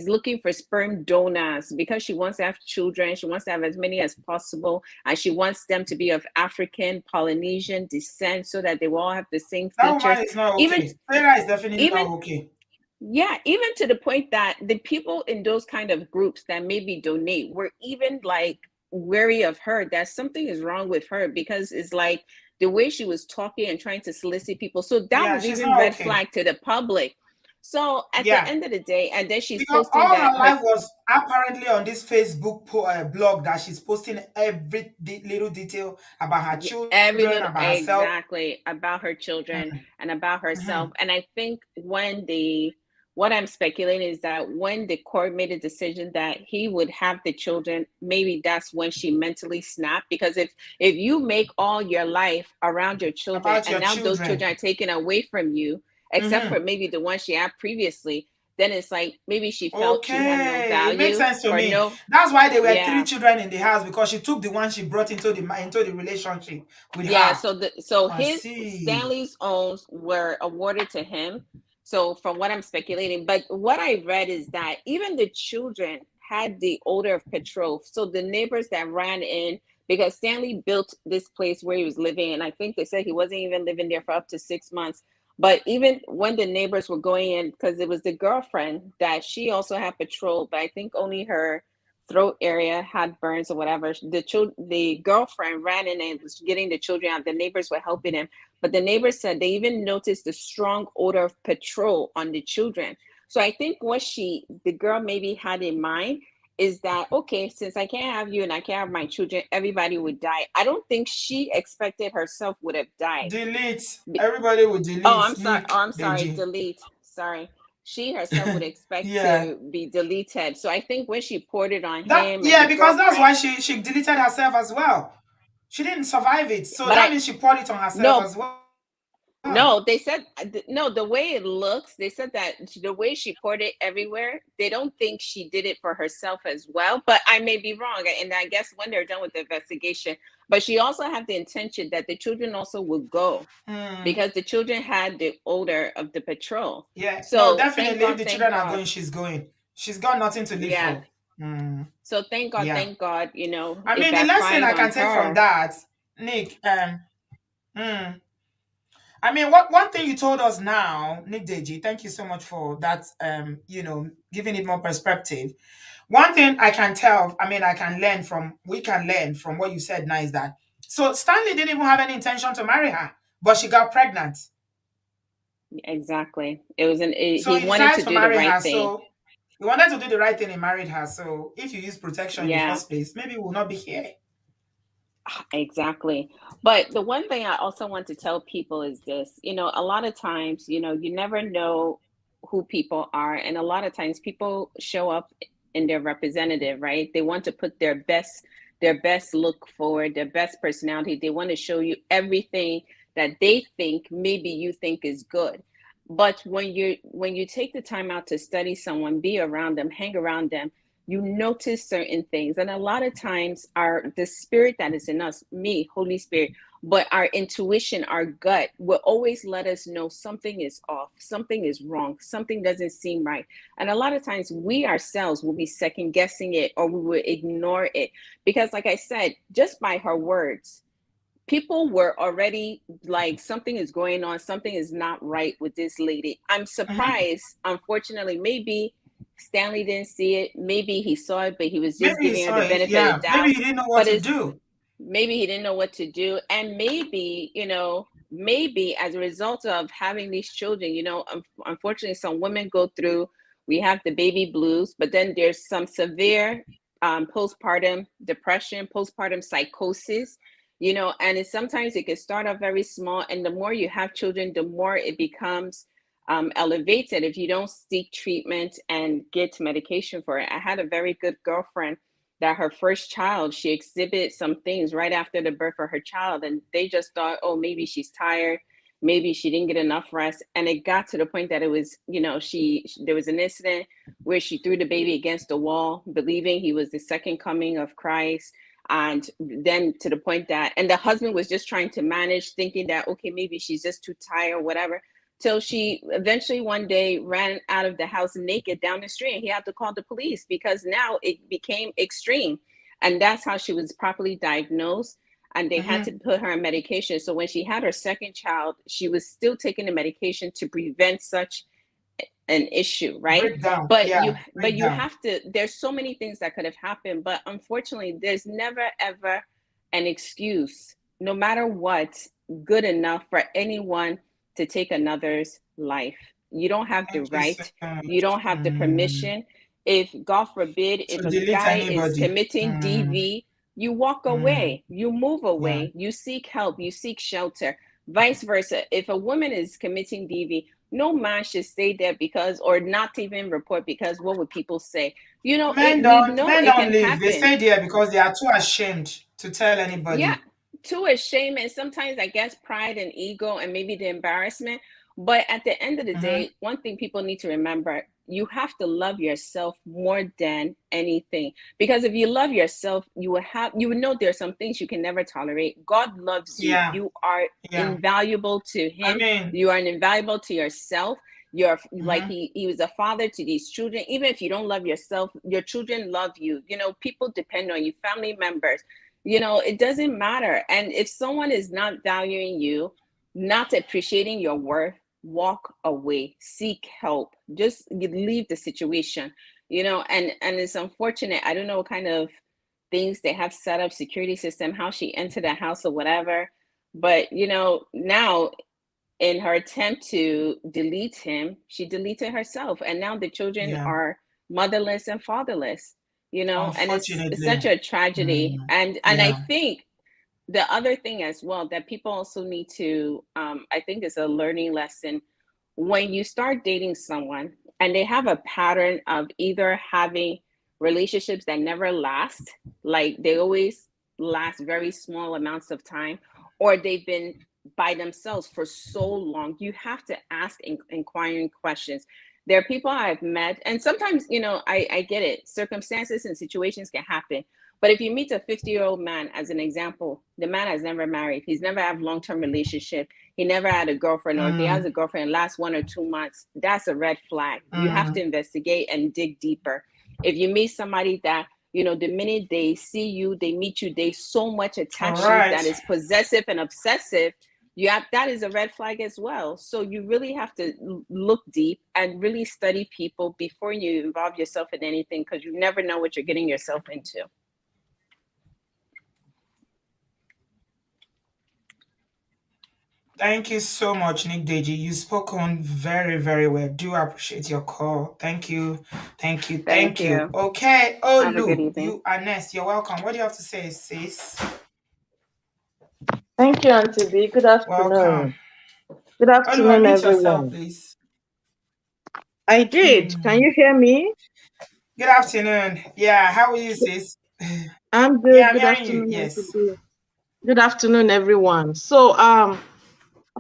looking for sperm donors because she wants to have children. She wants to have as many as possible. And she wants them to be of African, Polynesian descent so that they will all have the same That features. woman is not Even, okay. Sarah is definitely not even, okay. yeah, even to the point that the people in those kind of groups that maybe donate were even like wary of her, that something is wrong with her because it's like the way she was talking and trying to solicit people. So that Yeah, was she's even not red okay. flag to the public. So at the Yeah. end of the day, and then she's Because posting all that her her life was apparently on this Facebook blog that she's posting every little detail about her every children, little about herself. exactly about her children and about herself. Mm-hmm. And I think what I'm speculating is that when the court made a decision that he would have the children, maybe that's when she mentally snapped. Because if you make all your life around your children About and your now those children. children are taken away from you, except for Mm-hmm. maybe the one she had previously, then it's like maybe she felt she had no Okay, it makes value sense to or me. no. That's why there were three Yeah. children in the house because she took the one she brought into the relationship with Yeah, her. so I his see. Stanley's owns were awarded to him. So from what I'm speculating, but what I read is that even the children had the odor of petrol. So the neighbors that ran in because Stanley built this place where he was living, and I think they said he wasn't even living there for up to 6 months. But even when the neighbors were going in, because it was the girlfriend that she also had patrol, but I think only her throat area had burns or whatever. The girlfriend ran in and was getting the children out. The neighbors were helping him, but the neighbors said they even noticed the strong odor of petrol on the children. So I think what the girl maybe had in mind is that okay, since I can't have you and I can't have my children, everybody would die. I don't think she expected herself would have died. Delete. Everybody will Oh, delete. I'm sorry. Oh, Nick I'm sorry. Deji. Delete. Sorry. She herself would expect Yeah. to be deleted. So I think when she poured it on That him and yeah, the because that's girlfriend, why she deleted herself as well. She didn't survive it. So but that means she poured it on herself no, as well. no, they said, no, the way it looks, they said that the way she poured it everywhere, they don't think she did it for herself as well. But I may be wrong. And I guess when they're done with the investigation, but she also had the intention that the children also would go Hmm. because the children had the odor of the patrol. Yeah. No, So definitely if the thank children are God. going, she's going. She's got nothing to live Yeah, for. Mm, So yeah. thank God, I it mean, the lesson backfired I on can take from her. that, Nick, mm, I mean, what one thing you told us now, Nick Deji, thank you so much for that, giving it more perspective. One thing I can tell, I mean, we can learn from what you said now is that, so Stanley didn't even have any intention to marry her, but she got pregnant. Exactly. So He he wanted decided to to do the marry right her. thing. So he wanted to do the right thing and married her. So if you use protection in the Yeah. first place, maybe we'll not be here. Exactly. But the one thing I also want to tell people is this, a lot of times, you never know who people are. And a lot of times people show up in their representative, right? They want to put their best look forward, their best personality. They want to show you everything that they think maybe you think is good. But when you take the time out to study someone, be around them, hang around them, you notice certain things, and a lot of times the spirit that is in us, me, Holy Spirit, but our intuition, our gut will always let us know something is off, something is wrong, something doesn't seem right. And a lot of times we ourselves will be second guessing it, or we will ignore it, because like I said, just by her words, people were already like, something is going on, something is not right with this lady. I'm Mhm. surprised, unfortunately, maybe Stanley didn't see it, maybe he saw it, but he was just Maybe he giving her saw the it. benefit of Yeah. the doubt. Maybe he didn't know what But to it's do. maybe he didn't know what to do, and maybe as a result of having these children, unfortunately some women go through, we have the baby blues, but then there's some severe postpartum depression, postpartum psychosis, and sometimes it can start off very small, and the more you have children, the more it becomes elevated if you don't seek treatment and get medication for it. I had a very good girlfriend that her first child, she exhibited some things right after the birth of her child, and they just thought, oh, maybe she's tired, maybe she didn't get enough rest, and it got to the point that it was, there was an incident where she threw the baby against the wall, believing he was the second coming of Christ. And then to the point that, and the husband was just trying to manage, thinking that, okay, maybe she's just too tired, whatever, till she eventually one day ran out of the house naked down the street, and he had to call the police because now it became extreme. And that's how she was properly diagnosed, and they had to Hmm. put her on medication. So when she had her second child, she was still taking the medication to prevent such an issue, right? Breakdown. but you Yeah. but you Breakdown. have to, there's so many things that could have happened, but unfortunately there's never ever an excuse, no matter what, good enough for anyone to take another's life. You don't have the Thank you so right, you much. don't have the permission. If God forbid, if To a delete guy is anybody. committing DV, you walk Mm. away, you move Yeah. away, you seek help, you seek shelter. Vice versa, if a woman is committing DV, no man should stay there because, or not even report, because what would people say? We know Men it don't can leave. They happen. stay there because they are too ashamed to tell Yeah, anybody. to a shame, and sometimes I guess pride and ego and maybe the embarrassment. But at the end of the Hmm. day, one thing people need to remember, you have to love yourself more than anything, because if you love yourself, you would know there's some things you can never tolerate. God loves you, Yeah. you are Yeah. invaluable to I him, mean, you are invaluable to yourself. You're like, hmm, he was a father to these children. Even if you don't love yourself, your children love you. People depend on you, family members. It doesn't matter. And if someone is not valuing you, not appreciating your worth, walk away, seek help, just leave the situation. And it's unfortunate. I don't know what kind of things they have set up, security system, how she entered the house or whatever. But now, in her attempt to delete him, she deleted herself, and now the children yeah. are motherless and fatherless. And it's such Unfortunately. a tragedy. Mm, And I yeah. think the other thing as well that people also need to, I think, is a learning lesson. When you start dating someone and they have a pattern of either having relationships that never last, like they always last very small amounts of time, or they've been by themselves for so long, you have to ask inquiring questions. There are people I've met, and sometimes, I get it. Circumstances and situations can happen. But if you meet a 50-year-old man, as an example, the man has never married, he's never had a long-term relationship, he never had a girlfriend, or if he has Mm, a girlfriend last 1 or 2 months, that's a red flag. You have to mm, investigate and dig deeper. If you meet somebody that, the minute they see you, they meet you, they so much All attached to you that right. is possessive and obsessive, that is a red flag as well. So you really have to look deep and really study people before you involve yourself in anything, because you never know what you're getting yourself into. Thank you so much, Nick Deji. You spoke on very, very well. Do appreciate your call. Thank you. Thank you. Thank Thank you. you. Okay. Have a good Olu, evening. you are next. You're welcome. What do you have to say, sis? Thank you, Auntie B. Good Welcome. afternoon. Good Olu, afternoon, unmute yourself, everyone. please. I did. Can Hmm. you hear me? Good afternoon. Yeah, how are you, sis? I'm Yeah, good. I'm Good hearing you. afternoon, Auntie Yes. B. Good afternoon, everyone. So,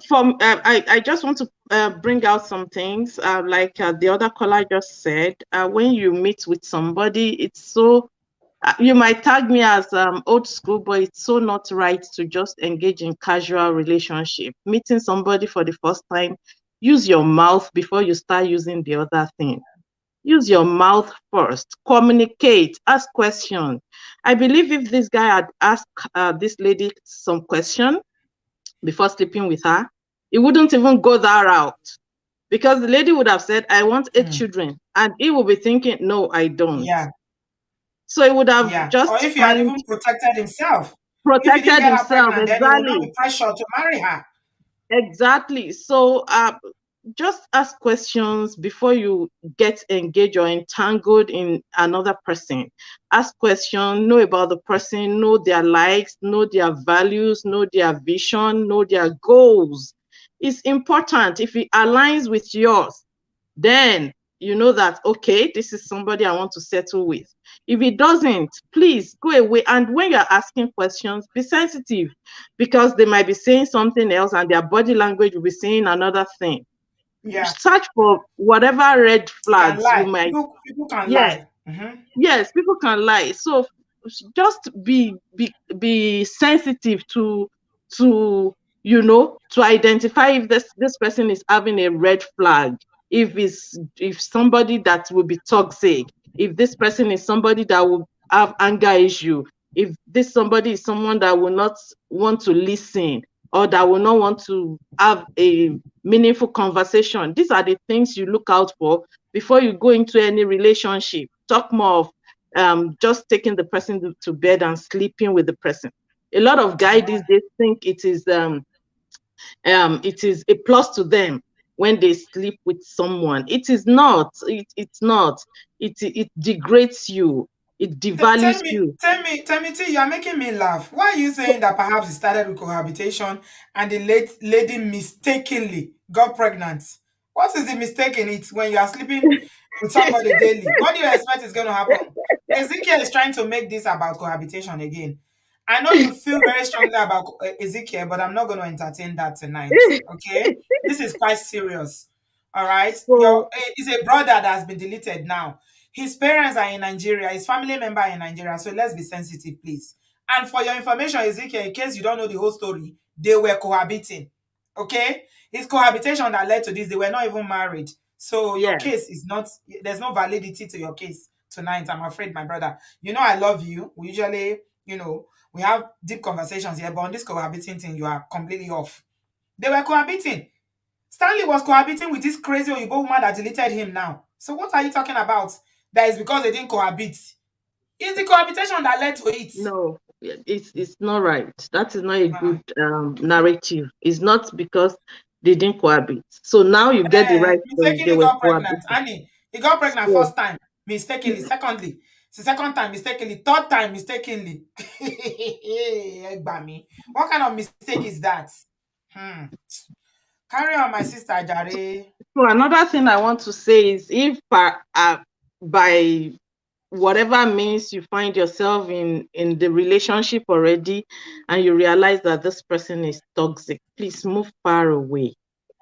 I just want to bring out some things. Like the other caller just said, when you meet with somebody, it's so you might tag me as old school, but it's so not right to just engage in casual relationship. Meeting somebody for the first time, use your mouth before you start using the other thing. Use your mouth first. Communicate. Ask questions. I believe if this guy had asked this lady some question before sleeping with her, he wouldn't even go that route, because the lady would have said, "I want 8 children," and he will be thinking, "No, I don't." Yeah. So he would have Yeah. Or just if he had find even protected himself. If he didn't protected get her himself. pregnant, then he would not Exactly. be pressured to marry her. Exactly. So just ask questions before you get engaged or entangled in another person. Ask questions, know about the person, know their likes, know their values, know their vision, know their goals. It's important. If it aligns with yours, then you know that, okay, this is somebody I want to settle with. If it doesn't, please go away. And when you're asking questions, be sensitive, because they might be saying something else and their body language will be saying another thing. Yeah. Search for whatever red He can flags you lie. might. People can Yes. lie. Mm-hmm. Yes, people can lie. So just be sensitive to to identify if this person is having a red flag, if somebody that will be toxic, if this person is somebody that will have anger issue, if this somebody is someone that will not want to listen, or that will not want to have a meaningful conversation. These are the things you look out for before you go into any relationship. Talk more of just taking the person to bed and sleeping with the person. A lot of guys these days think it is a plus to them when they sleep with someone. It is not. It's not. It degrades you. It Tell devalues me, you. T, you are making me laugh. Why are you saying that perhaps it started with cohabitation and the late lady mistakenly got pregnant? What is the mistake in it when you are sleeping with somebody daily? What do you expect is going to happen? Ezekiel is trying to make this about cohabitation again. I know you feel very strongly about Ezekiel, but I'm not going to entertain that tonight. Okay? This is quite serious. All right? So It's a brother that has been deleted now. His parents are in Nigeria, his family member are in Nigeria, so let's be sensitive, please. And for your information, Ezekiel, in case you don't know the whole story, they were cohabiting. Okay? It's cohabitation that led to this. They were not even married. So your yeah, case is not, there's no validity to your case tonight, I'm afraid, my brother. You know, I love you. We usually, we have deep conversations here, but on this cohabiting thing, you are completely off. They were cohabiting. Stanley was cohabiting with this crazy Oyibo woman that deleted him now. So what are you talking about? That is because they didn't cohabit. It's the cohabitation that led to it. no, it's not right. That is not a Uh, good narrative. It's not because they didn't cohabit. So now you get the right story. They mistakenly were got pregnant. cohabiting. Annie, he got pregnant So first time, mistakenly. Secondly, the second time, mistakenly. Third time, mistakenly. Egbami. What kind of mistake is that? Hmm. Carry on, my sister Jare. So another thing I want to say is, if by whatever means you find yourself in the relationship already, and you realize that this person is toxic, please move far away.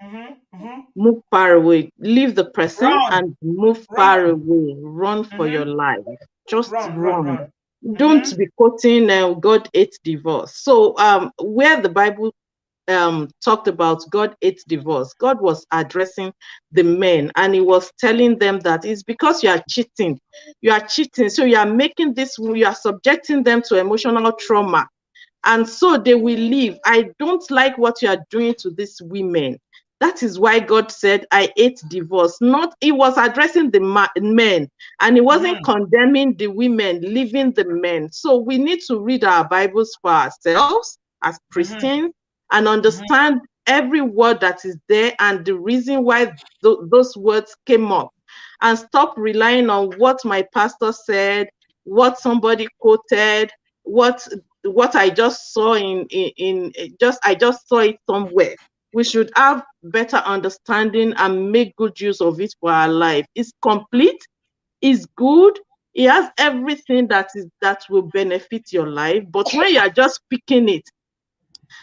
Mm-hmm, mm-hmm. Move far away. Leave the person Run, and move far run, away. Run for your mm-hmm. life. Just Run, run, run. run. Don't Mm-hmm. be quoting God hates divorce. So where the Bible talked about God hates divorce, God was addressing the men, and he was telling them that it's because you are cheating. You are cheating. So you are making this, you are subjecting them to emotional trauma. And so they will leave. I don't like what you are doing to these women. That is why God said, I hate divorce. Not, he was addressing the men, and he wasn't condemning the women, leaving the men. So we need to read our Bibles for ourselves as Christians and understand every word that is there and the reason why those words came up, and stop relying on what my pastor said, what somebody quoted, what I just saw I just saw it somewhere. We should have better understanding and make good use of it for our life. It's complete, it's good, it has everything that will benefit your life. But when you are just picking it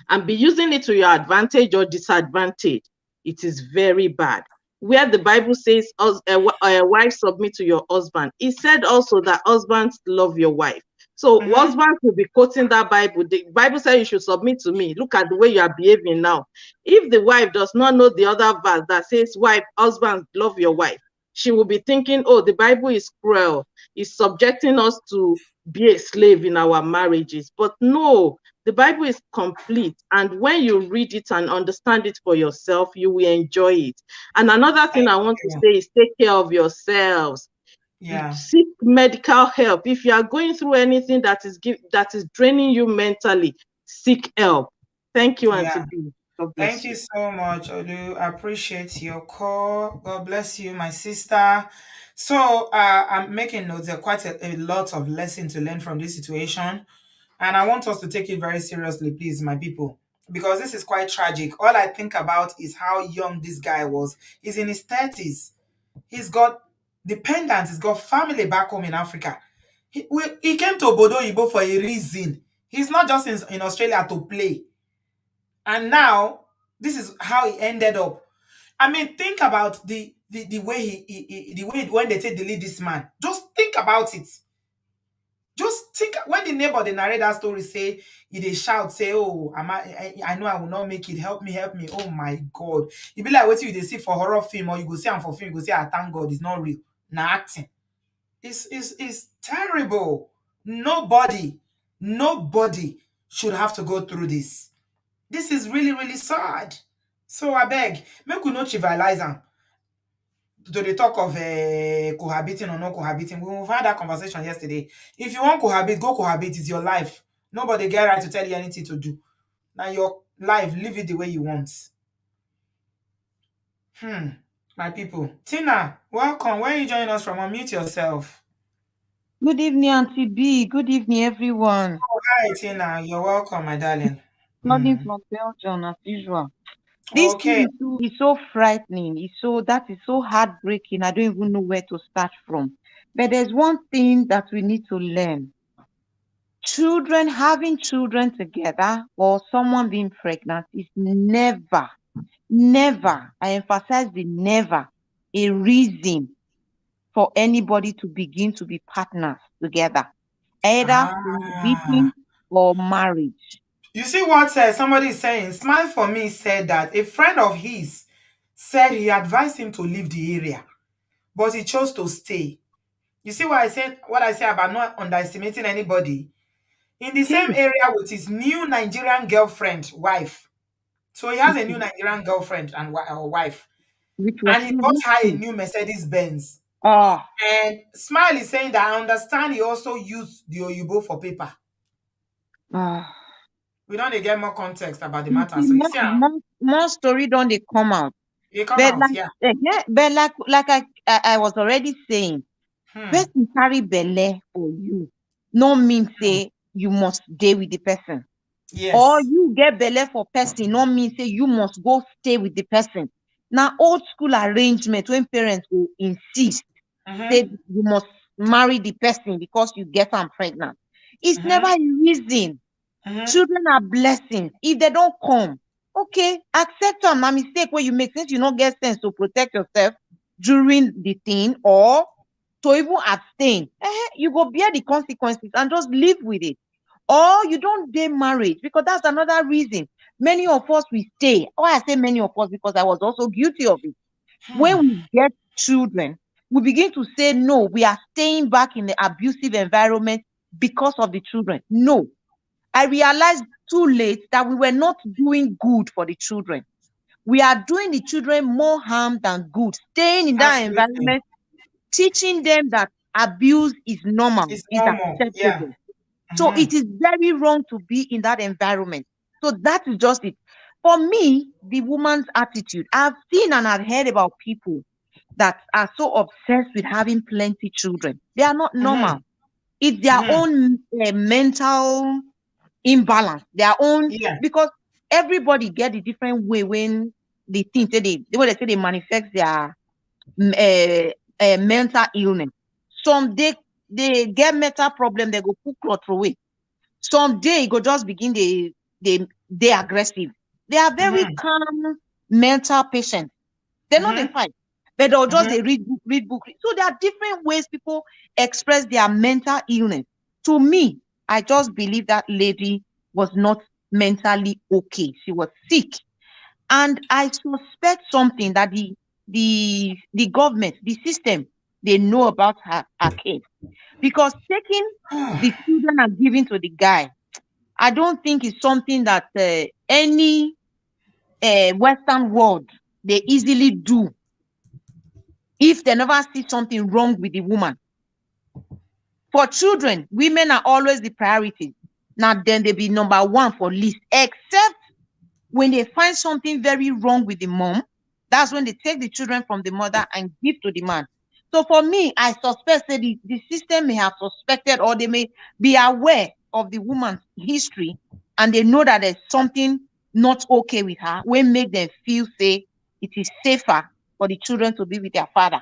and be using it to your advantage or disadvantage, it is very bad. Where the Bible says, a wife submit to your husband, it said also that husbands love your wife. So husbands will be quoting that Bible. The Bible says you should submit to me. Look at the way you are behaving now. If the wife does not know the other verse that says, wife, husbands love your wife, she will be thinking, oh, the Bible is cruel. It's subjecting us to be a slave in our marriages. But no, the Bible is complete, and when you read it and understand it for yourself, you will enjoy it. And another thing I want to say is take care of yourselves. Yeah. Seek medical help. If you are going through anything that is draining you mentally, seek help. Thank you, Auntie Yeah. B. God Thank bless you you. so much, Olu. I appreciate your call. God bless you, my sister. So I'm making notes. There are quite a lot of lessons to learn from this situation. And I want us to take it very seriously, please, my people, because this is quite tragic. All I think about is how young this guy was. He's in his 30s. He's got dependents. He's got family back home in Africa. He came to Obodo for a reason. He's not just in Australia to play. And now, this is how he ended up. I mean, think about the way the way when they say delete this man. Just think about it. Just think when the neighbor they narrate that story, say they shout, say, oh, I know I will not make it. Help me, help me. Oh my God. It be like what you they see for horror film, or you go see them for film, you go say, I thank God it's not real. Nah, acting. It's terrible. Nobody should have to go through this. This is really, really sad. So I beg, make we not trivialize am. To the talk of cohabiting or not cohabiting, we've had that conversation yesterday. If you want cohabit, go cohabit. It's your life. Nobody get right to tell you anything to do. Now your life, live it the way you want. My people. Tina, welcome. Where are you joining us from? Unmute yourself. Good evening, Auntie B. Good evening, everyone. Oh, hi, Tina. You're welcome, my darling. Calling from Belgium as usual. This Okay. thing is so frightening. That is so heartbreaking. I don't even know where to start from. But there's one thing that we need to learn. Having children together or someone being pregnant is never, I emphasize the never, a reason for anybody to begin to be partners together, either Ah. cohabiting or marriage. You see what somebody is saying? Smile for Me said that a friend of his said he advised him to leave the area, but he chose to stay. You see what I said about not underestimating anybody? In the same Okay, area with his new Nigerian girlfriend, wife. So he has a new Nigerian girlfriend and wife. which was And he bought her a Suzuki. new Mercedes Benz. Ah, And Smile is saying that I understand he also used the Oyibo for paper. ah. We don't get more context about the You matter. see, So you see, more story don't they come out. they come But out, yeah. I was already saying, Hmm. person carry belle for you, no mean say you must stay with the person. Or Yes. you get belle for person, no mean say you must go stay with the person. Now, old school arrangement when parents will insist, say Mm-hmm. you must marry the person because you get them pregnant. It's Mm-hmm. never a reason. Mm-hmm. Children are blessings. If they don't come, okay, accept them. A mistake where you make, since you don't get sense to protect yourself during the thing or to even abstain. You go bear the consequences and just live with it. Or you don't date marriage because that's another reason. Many of us we stay. Why I say many of us, because I was also guilty of it. When we get children, we begin to say, no, we are staying back in the abusive environment because of the children. No, I realized too late that we were not doing good for the children. We are doing the children more harm than good. Staying in that Absolutely. environment, teaching them that abuse is normal, It's is normal. Yeah. acceptable. So it is very wrong to be in that environment. So that is just it. For me, the woman's attitude, I've seen and I've heard about people that are so obsessed with having plenty children. They are not normal. It's their own mental imbalance, their own, Yeah. because everybody get a different way when they think say the way they say they manifest their mental illness. Some they get mental problem, they go put cloth away. Some day go just begin they aggressive. They are very calm mental patients. They know they fight, but they'll just they read book. So there are different ways people express their mental illness. To me, I just believe that lady was not mentally okay. She was sick, and I suspect something that the government, the system, they know about her case, because taking the children and giving to the guy, I don't think it's something that any Western world they easily do if they never see something wrong with the woman. For children, women are always the priority. Now then they be number one for list, except when they find something very wrong with the mom. That's when they take the children from the mother and give to the man. So for me, I suspect that the system may have suspected, or they may be aware of the woman's history, and they know that there's something not okay with her, when make them feel say it is safer for the children to be with their father.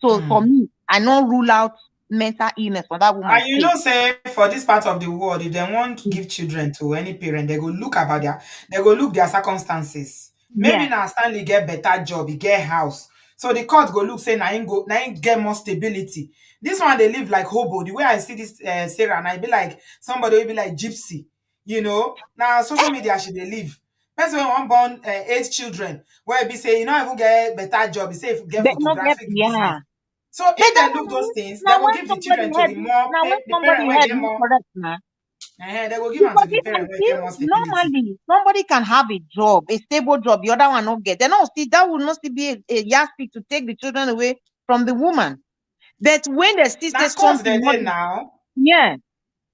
So for me, I don't rule out mental illness for that woman's And you case. know, say for this part of the world, if they want give children to any parent, they go look about they go look their circumstances. Maybe Yeah. now Stanley get better job, he get house. So the court go look say na him get more stability. This one they live like hobo. The way I see this Sarah, and I be like somebody will be like gypsy. You know, now social media should they live. Person when one born 8 children, where be say you know even get better job, he say if get They not get, photographic business. yeah. So But if that they one look those things, they now will when give the somebody children to head the more now when the parent somebody will head get not more. correct now. They will give them Because to the if I parent will see get more stability. normally somebody can have a job, a stable job, the other one not get. Then no, see that would not still be a yardstick to take the children away from the woman. But when they still say Now court something they not, did now. yeah.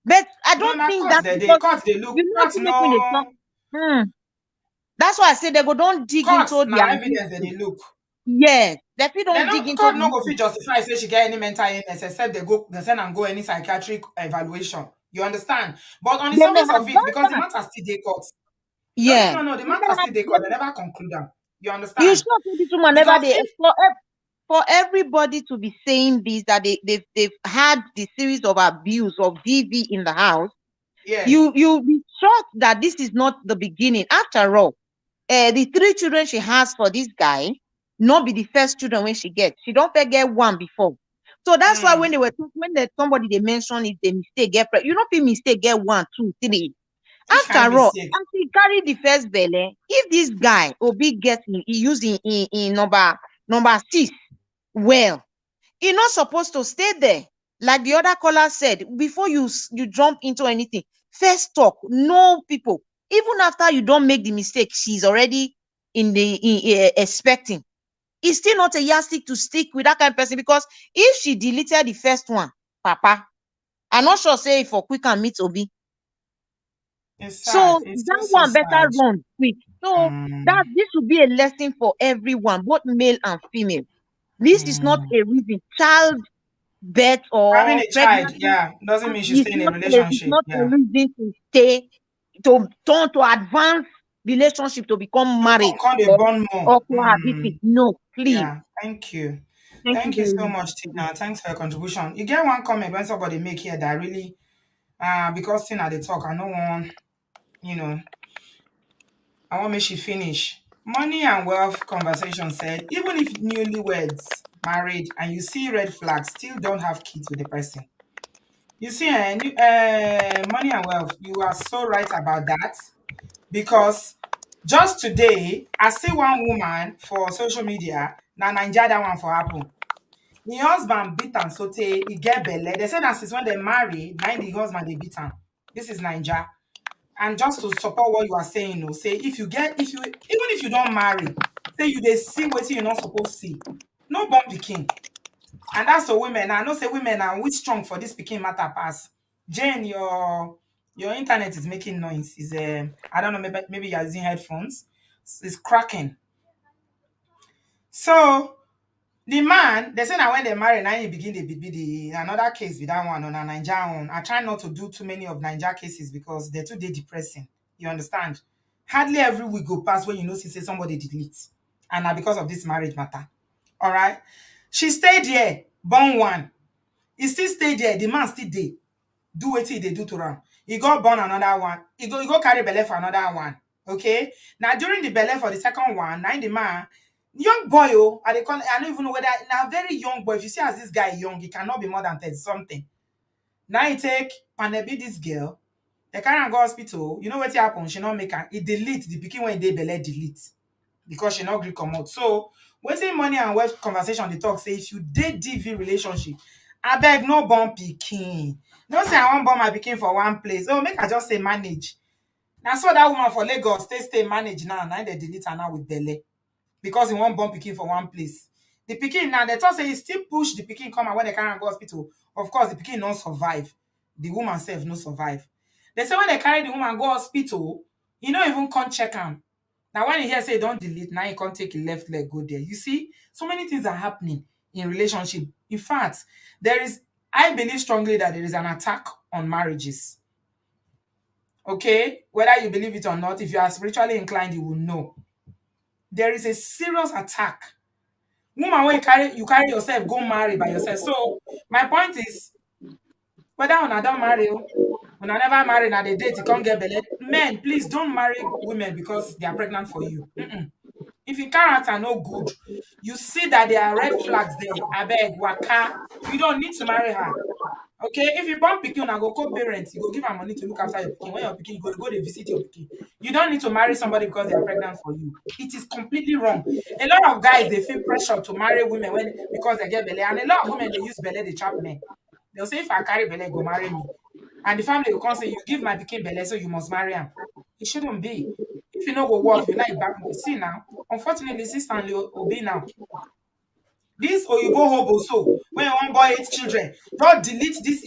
But I No, don't now think court that, they did. because Court they look. you know Court to make when no they talk. That's why I say they go don't dig court into now their evidence that history. they look. Yes, they feel They don't no dig into court the no go history. fit justify say she get any mental illness except they send and go any psychiatric evaluation. You understand? But on the They may surface have of it, done because the that. matter still they court. Yeah. No. The They may matter have still they court. They never conclude them. You You understand? sure say this woman never Because they if for everybody to be saying this, that they've had the series of abuse of DV in the house, yes. you be shocked that this is not the beginning. After all, the 3 children she has for this guy not be the first children when she gets. She don't forget one before. So that's why when they were talking, when there's somebody they mention if they mistake get you not be mistake get 1, 2, 3. Which kind After all, mistake? as he carried the first belly, if this guy Obi gets he using in number 6, well, you're not supposed to stay there. Like the other caller said, before you jump into anything, first talk, know people. Even after you don't make the mistake, she's already expecting. It's still not a yardstick to stick with that kind of person, because if she deleted the first one, Papa, I'm not sure say for quick and meet Obi. It's sad. So It's that so one better sad. run quick. So Mm, that this should be a lesson for everyone, both male and female. This is not mm. a reason. Child birth Having or a child, pregnancy yeah, doesn't mean you is stay in a it's relationship. not a Yeah. reason to stay, to turn to advance relationship, to become To married come they or born more. cohabiting. No, please. Yeah. Thank you. Thank you Thank you very so much. much, Tina. Thanks for your contribution. You get one comment when somebody make here that really because Tina they talk, I know one, you know, I want me she finish. Money and wealth conversation said, even if newlyweds married and you see red flags, still don't have kids with the person. You see, money and wealth, you are so right about that. because just today I see one woman for social media. Now Nigeria that one for happen. The husband beat am sotey he get belle. They say that since when they marry, na the husband they beat am. This is Naija. And just to support what you are saying, no, say if you even if you don't marry, say you they see what you not supposed to see. No born pikin. And that's the women. I know say women are which strong for this pikin matter pass. Jane, your internet is making noise. Is I don't know, maybe you're using headphones. It's cracking. So the man, they say that when they marry, now you begin the another case with that one on a Niger one. I try not to do too many of Niger cases because they're too depressing. You understand? Hardly every week go past when you know she say somebody delete. And now because of this marriage matter. All right. She stayed there, born one. He still stayed there. The man still there. Do what they do to am. He got born another one. He go carry belle for another one. Okay. Now during the belle for the second one, now the man, young boy, oh, I don't even know whether now very young boy. If you see as this guy young, he cannot be more than 30 something. Now he take Panebi this girl, they carry am go hospital. You know what happen? She not make her. He delete the pikin when they belle delete because she not gree come out. So wasting money and wealth conversation they talk say if you date DV relationship, I beg no born pikin. No say I want born my pikin for one place. Oh, make I just say manage. Now so that woman for Lagos stay manage now. Now they delete her now with belle because he won't born pikin for one place. The pikin now they talk say he still push the pikin come out when they carry am go hospital. Of course, the pikin not survive. The woman self no survive. They say when they carry the woman go hospital, he not even come check am. Now when you hear say don't delete, now you can't take a left leg go there. You see, so many things are happening in relationship. In fact, I believe strongly that there is an attack on marriages. Okay, whether you believe it or not, if you are spiritually inclined, you will know there is a serious attack. Woman, when you carry yourself, go marry by yourself. So my point is, whether una don't marry, una never marry, na they date, you can't get belle. Men, please don't marry women because they are pregnant for you. Mm-mm. If your character no good, you see that there are red flags there. Abeg, waka. You don't need to marry her. Okay, if you born pikin, una go co-parent, you go give her money to look after your pikin. When your pikin, you go dey visit your pikin. You don't need to marry somebody because they are pregnant for you. It is completely wrong. A lot of guys they feel pressure to marry women because they get belle, and a lot of women they use belle they trap men. They'll say if I carry belle, go marry me, and the family will come say you give my pikin belle, so you must marry him. It shouldn't be. If you know go work, you like back. See now, unfortunately, sister and Obi now. This oyibo hobo so when one boy 8 children, don't delete this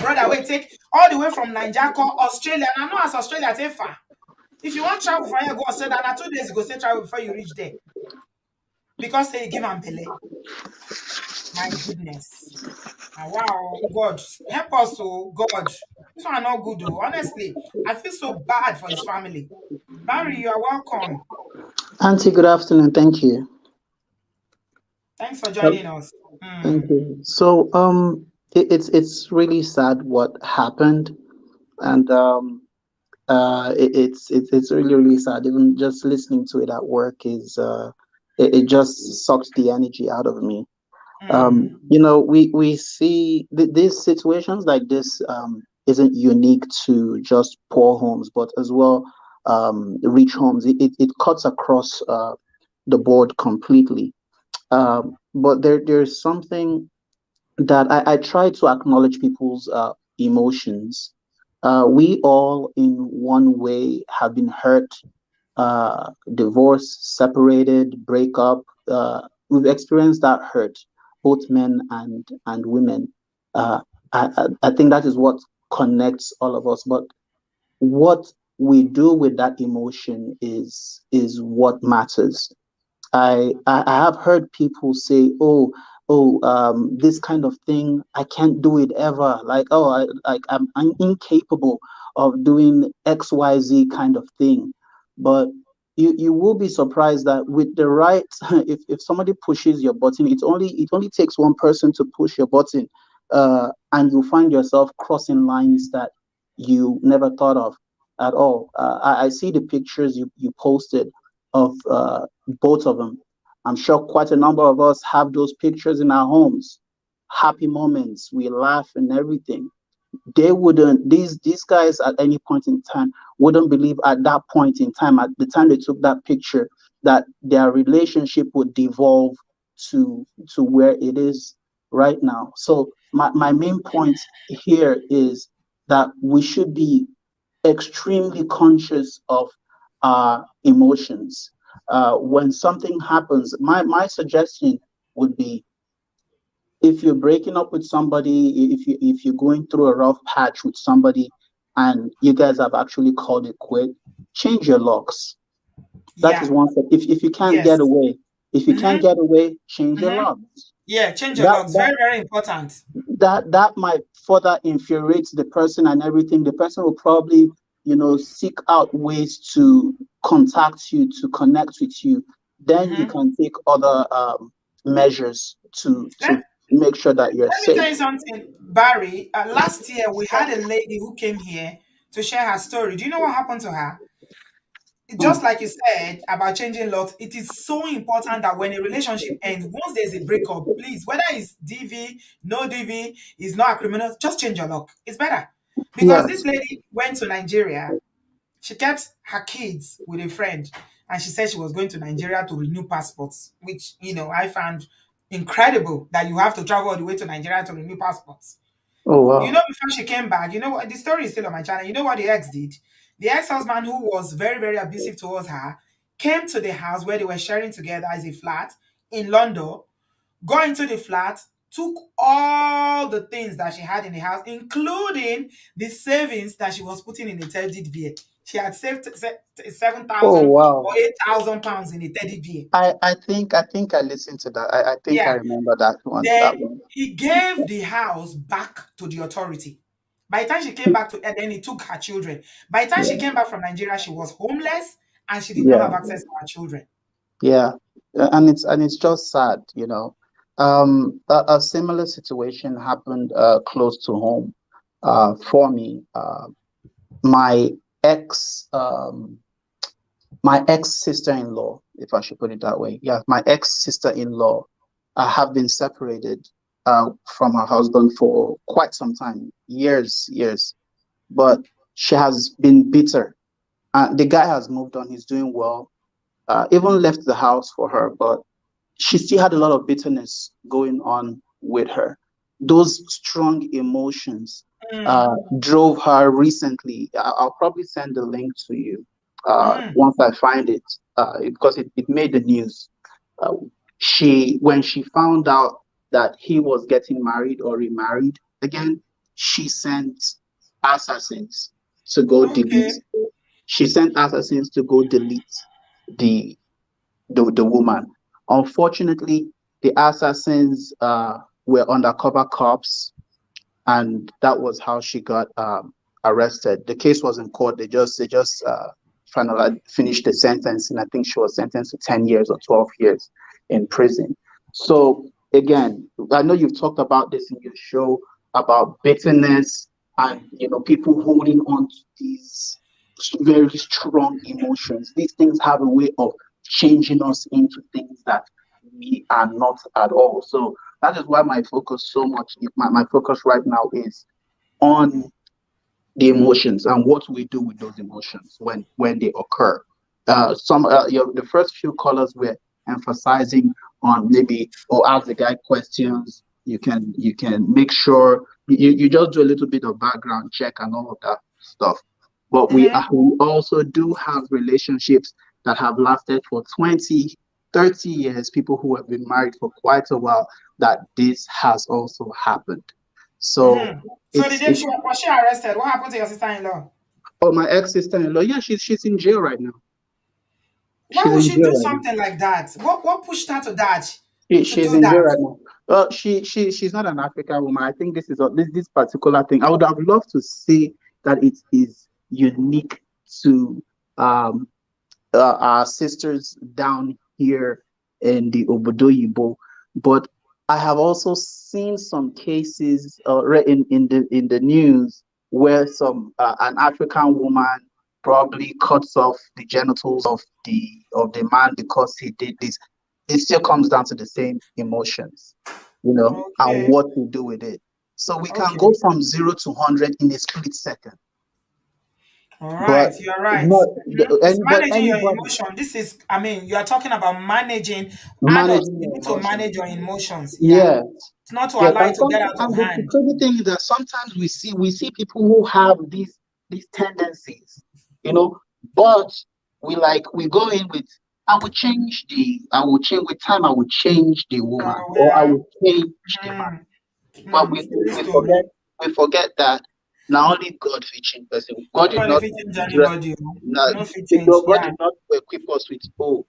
brother wey take all the way from Naija come Australia. And I know as Australia take far. If you want travel for here go Australia, na 2 days you go say travel before you reach there. Because say you give am belle. My goodness. And wow, God, help us, oh God. This one not good though. Honestly, I feel so bad for his family. Barry, you are welcome. Auntie, good afternoon. Thank you. Thanks for joining us. Thank you. So, it's really sad what happened, and it's really really sad. Even just listening to it at work it just sucks the energy out of me. We see these situations like this isn't unique to just poor homes, but as well rich homes. It cuts across the board completely. But there's something that I try to acknowledge people's emotions. We all, in one way, have been hurt, divorced, separated, breakup. We've experienced that hurt, both men and women. I think that is what connects all of us. But what we do with that emotion is what matters. I have heard people say, this kind of thing, I can't do it ever. Like, I'm incapable of doing XYZ kind of thing. But you will be surprised that with the right, if somebody pushes your button, it only takes one person to push your button, and you find yourself crossing lines that you never thought of at all. I see the pictures you posted of both of them. I'm sure quite a number of us have those pictures in our homes. Happy moments, we laugh and everything. they wouldn't, these guys at any point in time wouldn't believe at that point in time, at the time they took that picture, that their relationship would devolve to where it is right now. So my main point here is that we should be extremely conscious of our emotions. When something happens, my suggestion would be, if you're breaking up with somebody, if you're going through a rough patch with somebody, and you guys have actually called it quit, change your locks. That is Yeah. one step. If you can't get Yes. away, if you can't Mm-hmm. get away, change your Mm-hmm. locks. Yeah. Change your That locks. that Very, very important. that might further infuriate the person and everything. The person will probably, seek out ways to contact you, to connect with you. Then you Mm-hmm. can take other measures to Let, make sure that you're let me tell safe. you something, Barry. Last year we had a lady who came here to share her story. Do you know what happened to her? Just Mm, like you said about changing locks, it is so important that when a relationship ends, once there's a breakup, please, whether it's DV, no DV, is not a criminal, just change your lock. It's better. Because this yes. lady went to Nigeria, she kept her kids with a friend, and she said she was going to Nigeria to renew passports, which, I found incredible that you have to travel all the way to Nigeria to renew passports. Oh wow. Before she came back, what the story is still on my channel. You know what the ex did? The ex-husband, who was very, very abusive towards her, came to the house where they were sharing together as a flat in London, got into the flat, took all the things that she had in the house, including the savings that she was putting in a teddy bear. She had saved Oh 7,000 or wow. £8,000 in a teddy bear. I think I listened to that. I think I Yeah. remember that one. That Then one. he gave the house back to the authority. By the time she came back to, and then he took her children. By the time she Yeah. came back from Nigeria, she was homeless and she did not Yeah. have access to her children. Yeah. And it's just sad. A similar situation happened close to home for me. My ex my ex sister-in-law, if I should put it that way. Yeah, my ex sister-in-law have been separated from her husband for quite some time, years. But she has been bitter. The guy has moved on. He's doing well. Even left the house for her, but she still had a lot of bitterness going on with her. Those strong emotions Mm, drove her recently. I'll probably send the link to you mm, once I find it, because it made the news. Uh, when she found out that he was getting married or remarried again, she sent assassins to go delete. okay. She sent assassins to go delete the the woman. Unfortunately, the assassins were undercover cops, and that was how she got arrested. The case was in court. They just finally finished the sentence, and I think she was sentenced to 10 years or 12 years in prison. So again, I know you've talked about this in your show about bitterness and people holding on to these very strong emotions. These things have a way of changing us into things that we are not at all. So that is why my focus so much, my focus right now is on the emotions and what we do with those emotions when they occur. The first few callers were emphasizing on maybe or ask the guy questions. You can make sure you just do a little bit of background check and all of that stuff. But Mm-hmm. we also do have relationships that have lasted for 20, 30 years, people who have been married for quite a while, that this has also happened. So Mm-hmm. So it's it's was she arrested? What happened to your sister-in-law? oh, my ex sister-in-law. Yeah, she's in jail right now. Why She's would in she jail do right now. something like that? What pushed her to that? To She's do in jail that? right now. She's not an African woman. I think this particular thing. I would have loved to see that it is unique to um our sisters down here in the Obodoyibo, but I have also seen some cases read in the news where some an African woman probably cuts off the genitals of the man because he did this. It still comes down to the same emotions, and Okay. what we do with it. So we can Okay. go from 0 to 100 in a split second. All But right. You're right. not It's managing your anybody emotion. This is, I mean, you are talking about managing adults. managing You your need to emotions. manage your emotions. Yeah. Yeah. It's not to Yes, allow it to get out of and the hand. crazy thing is that sometimes we see people who have these tendencies, you know, but we go in with I will change with time, I will change the woman, or I Yeah. will change the man. Mm, But True story. we forget that not only God fit change person. God did Nobody not fit change anybody. Oh. no, No fit change. God Yeah. did not equip us with you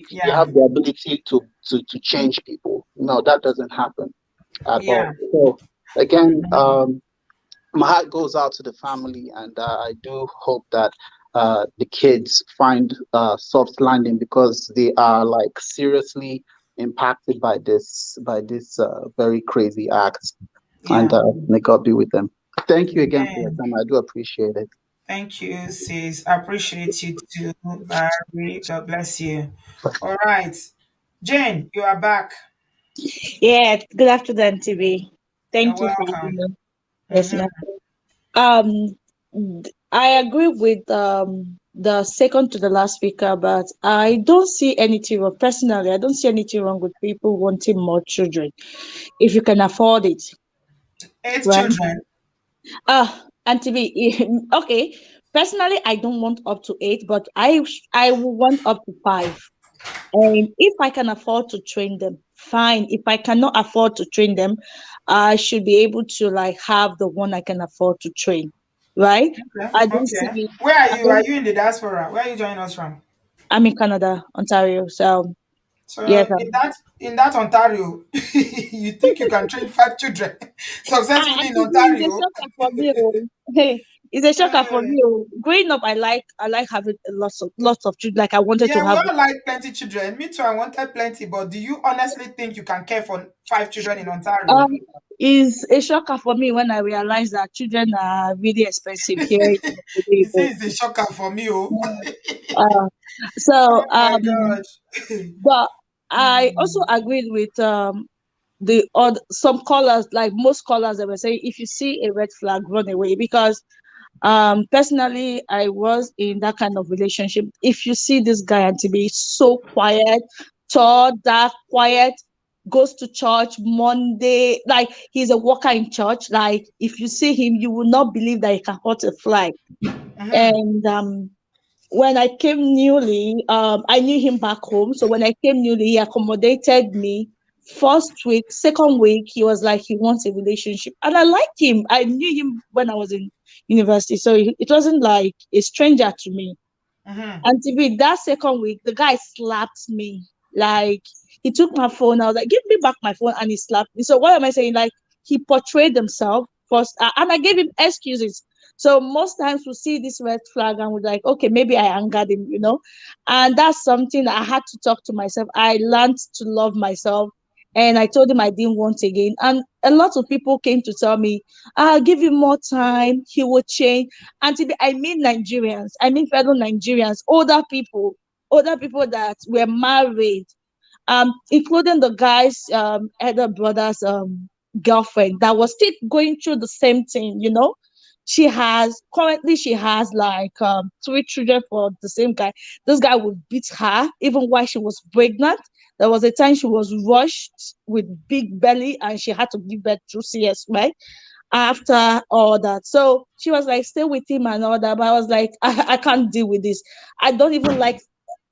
Yeah. have the ability to change people. No, that doesn't happen at Yeah. all. So again, Mhm. my heart goes out to the family, and I do hope that the kids find soft landing, because they are like seriously impacted by this very crazy act. And Yeah. may God be with them. Thank you again for your Amen. time. I do appreciate it. Thank you, sis. I appreciate you too, Barry. God bless you. All right. Jane, you are back. Yeah, good afternoon, TV. You're Thank you for having welcome. me. Yes, Mm-hmm. ma'am. Um, I agree with the second to the last speaker, but I don't see anything wrong. Personally, I don't see anything wrong with people wanting more children if you can afford it, Eight right? children. And TV. Okay. Personally, I don't want up to 8, but I will want up to 5. And if I can afford to train them, fine. If I cannot afford to train them, I should be able to like have the one I can afford to train, right? Okay. I don't Okay. see. Where are I you? Are don't, you in the diaspora? Where are you joining us from? I'm in Canada, Ontario. So yes, So in that Ontario, you think you can train 5 children successfully in actually, it's a Ontario? shocker for me. Oh. Hey, it's a shocker for Eh, me. Oh. Growing up, I like having lots of children. Like I wanted to yeah, we have. all like plenty children. Me too, I wanted plenty, but do you honestly think you can care for 5 children in Ontario? Um, is a shocker for me when I realized that children are really expensive here in You say Tobago. it's a shocker for me, oh. Uh, so, Oh my gosh. but I also Hmm. agreed with the odd some callers, like most callers, that were saying if you see a red flag, run away. Because personally, I was in that kind of relationship. If you see this guy and to be so quiet, tall, dark, quiet, goes to church Monday, like he's a worker in church. Like if you see him, you will not believe that he can hurt a fly. Hmm. And when I came newly, I knew him back home. So when I came newly, he accommodated me. First week, second week, he was like he wants a relationship, and I liked him. I knew him when I was in university, so it wasn't like a stranger to me. Hmm. And to be that second week, the guy slapped me. Like he took my phone. I was like, "Give me back my phone," and he slapped me. So what am I saying? Like he portrayed himself first, and I gave him excuses. So most times we see this red flag and we're like, okay, maybe I angered him. And that's something I had to talk to myself. I learned to love myself. And I told him I didn't want again. And a lot of people came to tell me, I'll give him more time, he will change. And today, I mean Nigerians, I mean fellow Nigerians, older people that were married, including the guy's elder brother's girlfriend that was still going through the same thing. She has like 3 children for the same guy. This guy would beat her even while she was pregnant. There was a time she was rushed with big belly and she had to give birth through CS, right? After all that. So she was like, stay with him and all that. But I was like, I can't deal with this. I don't even like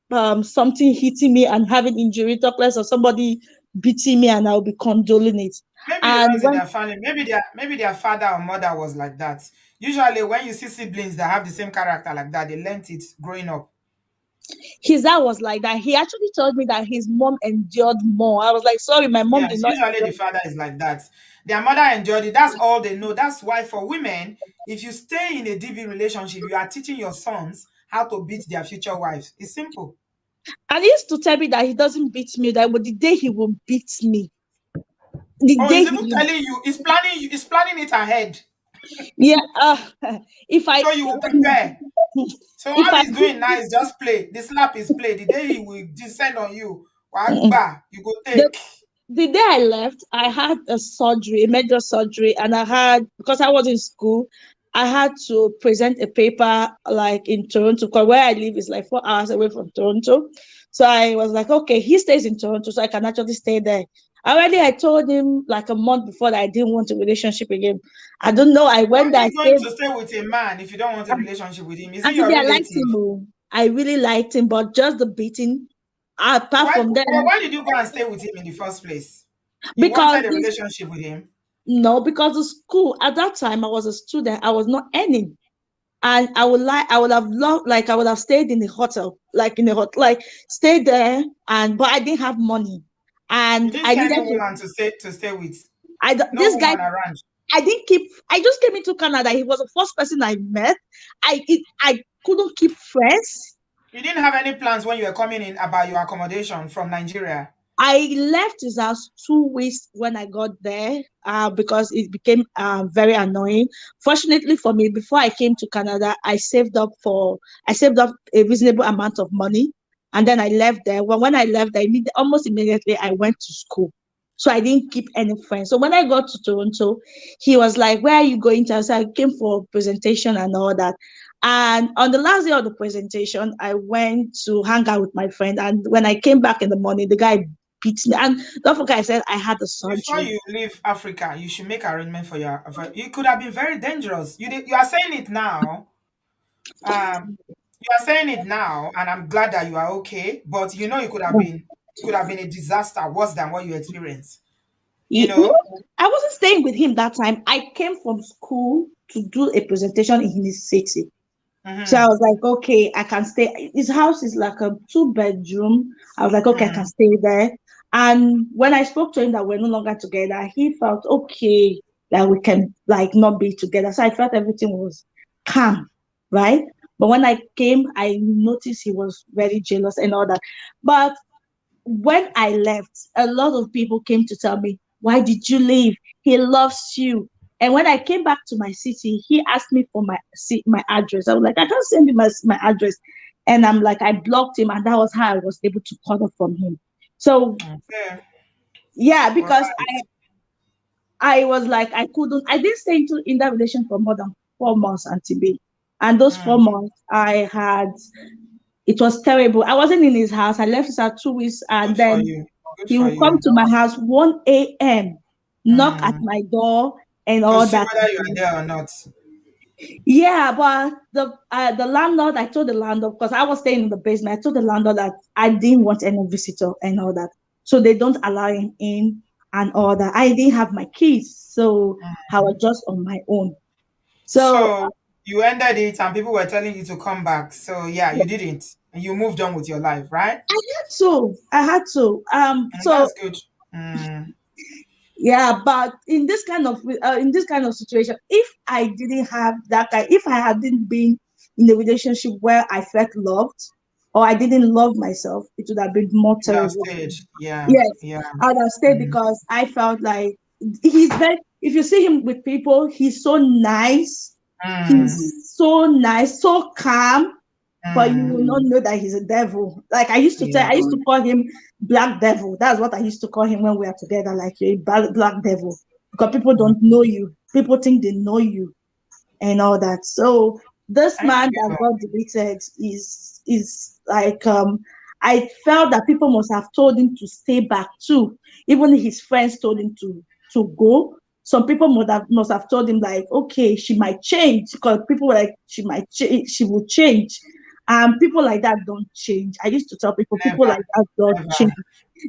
something hitting me and having injury, talk less of somebody beating me and I'll be condoling it. Maybe it And runs in when their family. Maybe their father or mother was like that. Usually, when you see siblings that have the same character like that, they learnt it growing up. his dad was like that, he actually told me that his mom endured more. I was like, sorry, my mom did Yes, not usually the endure. father is like that. Their mother enjoyed it. That's all they know. That's why for women, if you stay in a DV relationship, you are teaching your sons how to beat their future wives. It's simple. And he used to tell me that he doesn't beat me, that the day he will beat me, the Oh, day he's he even will, telling you, he's planning it ahead. yeah, if I So you will prepare. So if all I he's doing now is just play. The slap is play. The day he will descend on you, wagba, you go the take. the day I left, I had a surgery, a major surgery, and I had, because I was in school, I had to present a paper like in Toronto, because where I live is like 4 hours away from Toronto. So I was like, okay, he stays in Toronto, so I can actually stay there. Already, I told him like a month before that I didn't want a relationship again. I don't know. I Why went are there, I you going stayed. to stay with a man if you don't want a relationship with him? Is he And your today I liked relative? him. Oh. I really liked him, but just the beating. Apart Why, from that, but why did you go and stay with him in the first place? You because wanted a this relationship with him. no, because the school at that time I was a student, I was not earning. And I would have loved, like I would have stayed in the hotel, like in the hotel, like stayed there, and but I didn't have money, You and didn't I see needed any to. woman to stay with. No This guy, woman around. I didn't keep. I just came into Canada. He was the first person I met. I couldn't keep friends. You didn't have any plans when you were coming in about your accommodation from Nigeria. I left his house 2 weeks when I got there because it became very annoying. Fortunately for me, before I came to Canada, I saved up a reasonable amount of money, and then I left there. Well, when I left, almost immediately I went to school, so I didn't keep any friends. So when I got to Toronto, he was like, "Where are you going to?" I said, "I came for a presentation and all that." And on the last day of the presentation, I went to hang out with my friend. And when I came back in the morning, the guy beat me. And don't forget, I said I had a Before surgery. you leave Africa, you should make arrangement for your. It could have been very dangerous. You are saying it now. You are saying it now, and I'm glad that you are okay. But it could have been a disaster worse than what you experienced. You No, know. I wasn't staying with him that time. I came from school to do a presentation in his city. So I Mm-hmm. was like, okay, I can stay. His house is like a 2 bedroom. I was like, okay, I can Mm-hmm. stay there. And when I spoke to him that we're no longer together, he felt okay that we can like not be together. So I felt everything was calm, right? But when I came, I noticed he was very jealous and all that. But when I left, a lot of people came to tell me, why did you leave? He loves you. And when I came back to my city, he asked me for my address. I was like, I can't send you my address. And I'm like, I blocked him, and that was how I was able to cut off from him. So Okay. yeah, All because right. I was like, I didn't stay in that relation for more than 4 months until me. And those four Mm. months I had it was terrible. I wasn't in his house. I left his house 2 weeks, and Good for then you. Good he for will come you. to my house 1 a.m., knock at Mm. my door and To all see that. whether you are there or not. Yeah, but the landlord, I told the landlord, because I was staying in the basement, I told the landlord that I didn't want any visitor and all that. So they don't allow him in and all that. I didn't have my keys, so I was just on my own. So So you ended it, and people were telling you to come back. So yeah, you didn't, and you moved on with your life, right? I had to. And So that's good. Mm. yeah, but in this kind of situation, if I didn't have that guy, if I hadn't been in a relationship where I felt loved or I didn't love myself, it would have been more You have terrible. stayed. Yeah, Yes, yeah. I would have stayed Mm. because I felt like he's very. If you see him with people, he's so nice. Mm. He's so nice, so calm, but you will Mm. not know that he's a devil. Like Yeah. I used to call him Black Devil. That's what I used to call him when we are together, like you're a Black Devil. Because people don't know you. People think they know you and all that. So this Thank man you. that got deleted is like I felt that people must have told him to stay back too. Even his friends told him to go. Some people must have told him like, okay, she might change because people were like she might change, she will change. People like that don't change. I used to tell people Never, like that don't never. change.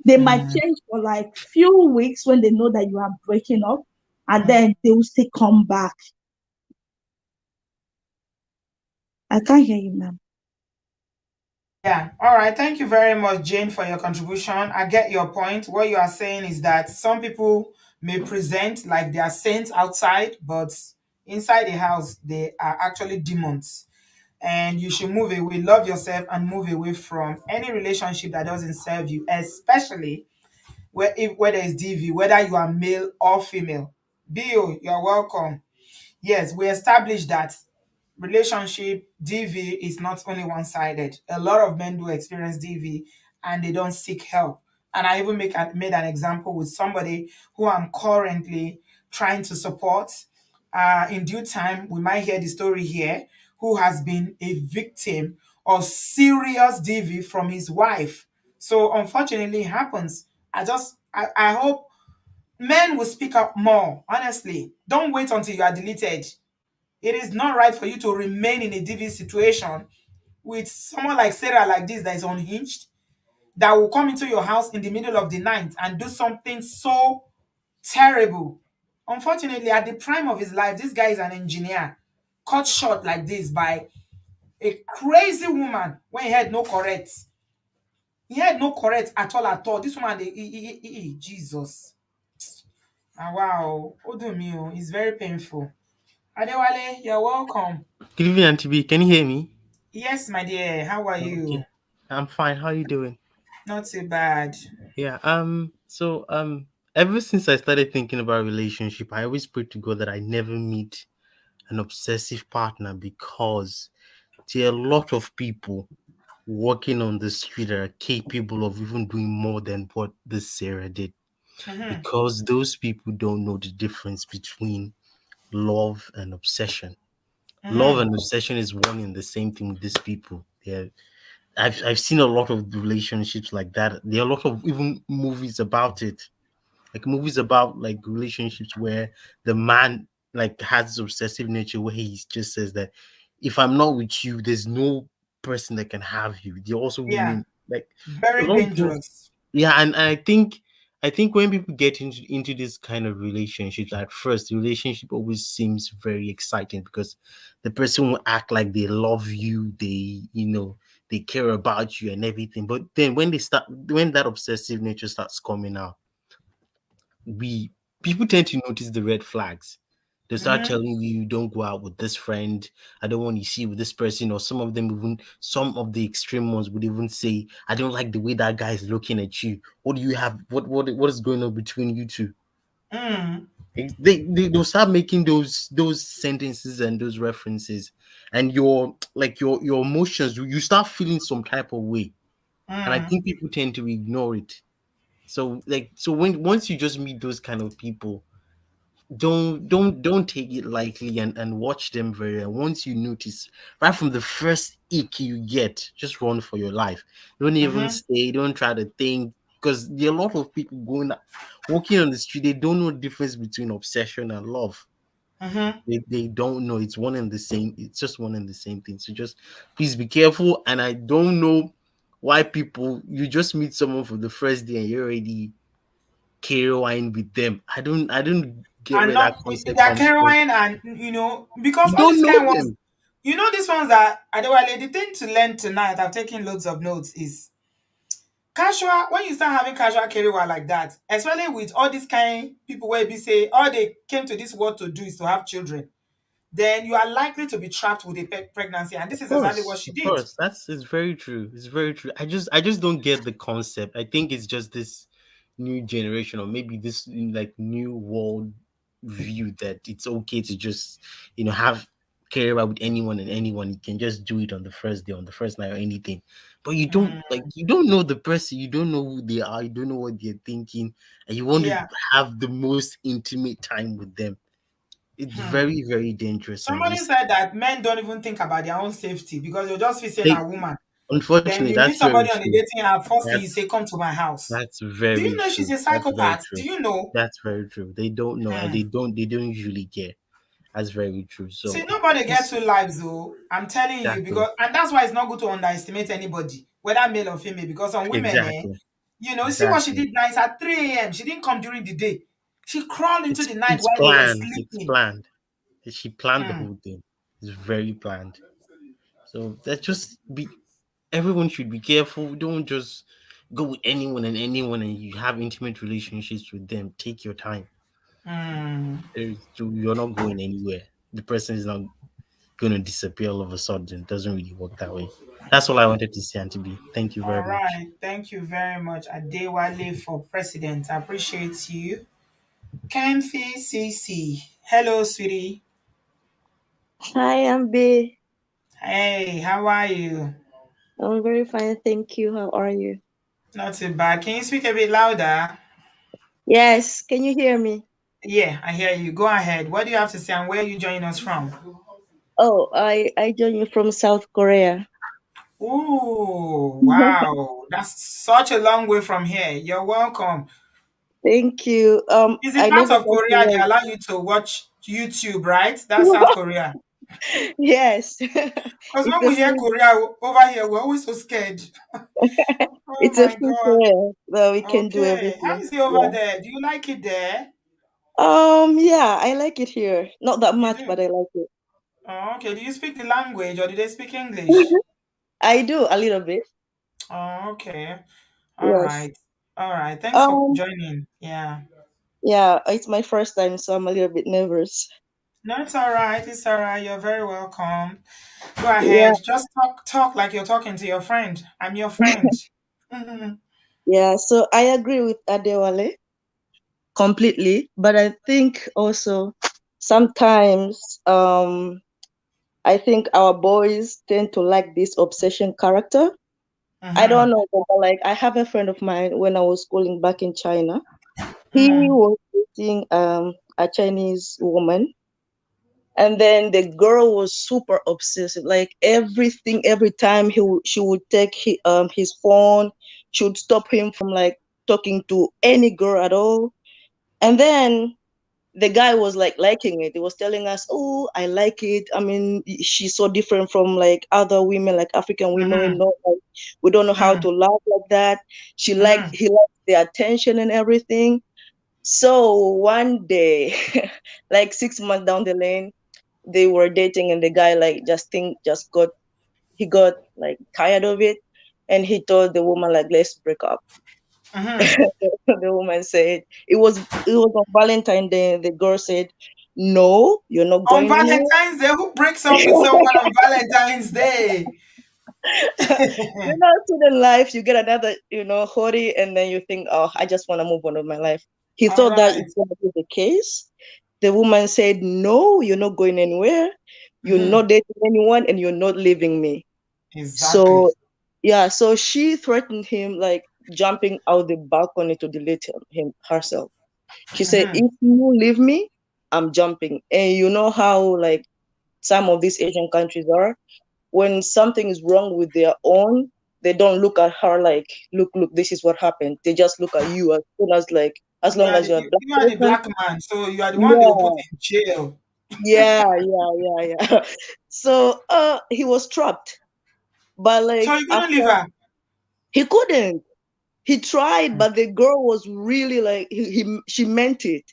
They might Mm. change for like few weeks when they know that you are breaking up, and Mm. then they will still come back. I can't hear you, ma'am. Yeah. All right. Thank you very much, Jane, for your contribution. I get your point. What you are saying is that some people may present like they are saints outside, but inside the house, they are actually demons. And you should move away, love yourself, and move away from any relationship that doesn't serve you, especially whether it's DV, whether you are male or female. Bio, you're welcome. Yes, we established that relationship DV is not only one-sided. A lot of men do experience DV and they don't seek help. And I even made an example with somebody who I'm currently trying to support. In due time, we might hear the story here, who has been a victim of serious DV from his wife. So unfortunately, it happens. I hope men will speak up more. Honestly, don't wait until you are deleted. It is not right for you to remain in a DV situation with someone like Sarah like this that is unhinged, that will come into your house in the middle of the night and do something so terrible. Unfortunately, at the prime of his life, this guy is an engineer, cut short like this by a crazy woman when he had no correct. He had no correct at all at all. This woman, Jesus. Ah, wow. Odumio, it's very painful. Adewale, you're welcome. Good evening, Auntie B. Can you hear me? Yes, my dear. How are Okay. you? I'm fine. How are you doing? Not too bad. Yeah. Ever since I started thinking about relationship, I always pray to God that I never meet an obsessive partner because there are a lot of people walking on the street that are capable of even doing more than what this Sarah did. Mm-hmm. Because those people don't know the difference between love and obsession. Love Mm-hmm. and obsession is one and the same thing with these people. I've seen a lot of relationships like that. There are a lot of even movies about it, like movies about like relationships where the man like has this obsessive nature where he just says that if I'm not with you, there's no person that can have you. There are also Yeah, women like a very lot of things. dangerous. Yeah, and I think when people get into this kind of relationships, at first the relationship always seems very exciting because the person will act like they love you, they care about you and everything. But then when that obsessive nature starts coming out, we people tend to notice the red flags. They start Mm-hmm. telling you don't go out with this friend. I don't want you to see with this person. Or some of the extreme ones would even say, I don't like the way that guy is looking at you. What do you have? What is going on between you two? Mm. They'll start making those sentences and those references, and your emotions, you start feeling some type of way. And I Mm. think people tend to ignore it. So when once you just meet those kind of people, don't take it lightly and watch them very well. Once you notice right from the first ick you get, just run for your life. Don't even Mm-hmm. stay, don't try to think, because there are a lot of people walking on the street, they don't know the difference between obsession and love. Mm-hmm. They don't know, it's one and the same, it's just one and the same thing. So just please be careful. And I don't know why people, you just meet someone for the first day and you're already KOing with them. I don't get And where that not concept they're comes from. heroine and because You all don't these know kind of ones, them. these ones that Adewale, the thing to learn tonight, I've taken loads of notes, is casual. When you start having casual career like that, especially with all these kind people where be say all they came to this world to do is to have children, then you are likely to be trapped with a pregnancy, and this is exactly what she Of did. course, that's it's very true. It's very true. I just don't get the concept. I think it's just this new generation, or maybe this like new world view that it's okay to just have care about with anyone and anyone. You can just do it on the first day, on the first night, or anything. But Mm. you don't know the person, you don't know who they are, you don't know what they're thinking, and you want to Yeah. have the most intimate time with them. It's Hmm. very, very dangerous and Somebody risky. said that men don't even think about their own safety because you're just facing They, a woman. Then unfortunately, you meet that's very somebody on a true. dating app, first thing you That's say, come to my house. that's Do you very know she's true. a That's very psychopath? Do true. you know? That's very true. They don't know, and Hmm. they don't usually care. That's very true. See, So nobody gets just two lives though. I'm telling you, exactly, because and that's why it's not good to underestimate anybody, whether male or female, because some women, exactly, see what she exactly. did now, it's at 3 a.m. She didn't come during the day. She crawled into It's the night it's while they were planned. It's sleeping. planned. She planned the Hmm. whole thing. It's very planned. So that just be everyone should be careful. Don't just go with anyone and you have intimate relationships with them. Take your time. Hmm. You're not going anywhere. The person is not going to disappear all of a sudden. It doesn't really work that way. That's all I wanted to say, Auntie B. Thank you very All much. right. Thank you very much, Adewale, for president. I appreciate you. Kenfi CC. Hello, sweetie. Hi, Ambe. Hey, how are you? I'm very fine, thank you. How are you? Not too bad. Can you speak a bit louder? Yes, can you hear me? Yeah, I hear you. Go ahead. What do you have to say and where are you joining us from? Oh, I joined you from South Korea. Ooh, wow. That's such a long way from here. You're welcome. Thank you. Is it I part never of got to Korea they work. allow you to watch YouTube, right? That's South Korea. Yes, Because it's when a we hear free Korea over here, we're always so scared. Oh it's a my free God. prayer, so we can do Okay. How everything. is it over Yeah. there? Do you like it there? Yeah, I like it here. Not that You much, do? but I like it. Oh, okay. Do you speak the language or do they speak English? I do a little bit. Oh, okay. All Yes. right. All right. Thanks for Um, joining. Yeah. yeah, it's my first time, so I'm a little bit nervous. No, it's all right. It's all right. You're very welcome. Go Yeah, ahead. Just talk like you're talking to your friend. I'm your friend. Mhm. yeah. So I agree with Adewale completely, but I think also sometimes I think our boys tend to like this obsession character. I don't Mhm. know, but like I have a friend of mine when I was schooling back in China. He Mhm. was dating a Chinese woman, and then the girl was super obsessive. Like everything, every time she would take his phone, she would stop him from like talking to any girl at all. And then the guy was like liking it. He was telling us, "Oh, I like it. I mean, she's so different from like other women, like African women. Mhm. We don't know how Mhm. to love like that. Mhm. He liked the attention and everything." So one day, like 6 months down the lane, they were dating, and the guy like just got like tired of it, and he told the woman like, "Let's break up." Mhm. The woman said it was on Valentine's Day. The girl said, "No, you're not On going anywhere." Valentine's Day, who breaks up with someone on Valentine's Day? Student life, you get another, hurry, and then you think, "Oh, I just want to move on with my life." He All thought that right. it's going to be the case. The woman said, "No, you're not going anywhere. You're Mhm. not dating anyone, and you're not leaving me." So, Exactly. yeah, so she threatened him like jumping out the balcony to delete him herself. She said, Mhm. "If you leave me, I'm jumping." And you know how like some of these Asian countries are. When something is wrong with their own, they don't look at her like, look, this is what happened. They just look at you as soon as like, as long as you're a black You are the person. black man, so you are the one they will put Yeah, in jail. yeah. So he was trapped. But So like you couldn't leave after her. he couldn't. He tried, but the girl was really like she meant it.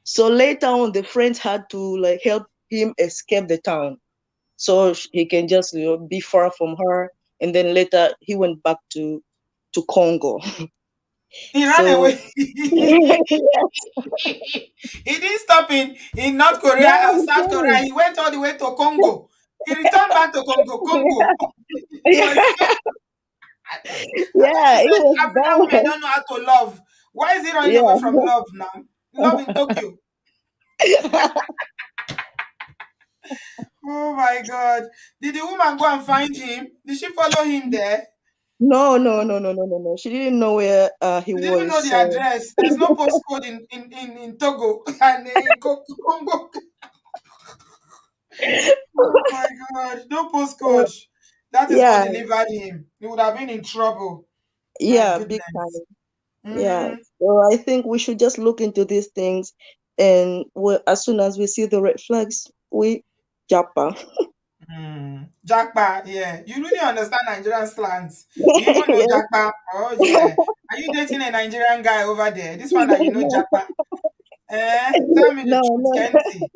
So later on, the friends had to like help him escape the town, so he can just be far from her. And then later he went back to Congo. He ran So away. yeah, He didn't stop in North Korea or he South Korea. did. He went all the way to Congo. He returned back to Congo. Congo. To Yeah, escape. I thought you yeah, he said was African women there. don't know how to love. Why is he running away from Yeah. love now? Love in Tokyo. Oh my God. Did the woman go and find him? Did she follow him there? No. She didn't know where he She didn't know was. the So address. There's no postcode in Togo and in Congo. Oh my God. No uh, postcode. That is what yeah, delivered him. He would have been in trouble. My yeah, big time. goodness. Yeah. Mm-hmm. So I think we should just look into these things, and as soon as we see the red flags, we japa. Mm. Jackpa, yeah. You really understand Nigerian slangs. You even know Yes. Jackpa. Oh yeah. Are you dating a Nigerian guy over there? This one that you know No, Jackpa. Tell me the truth, no. Kenzie.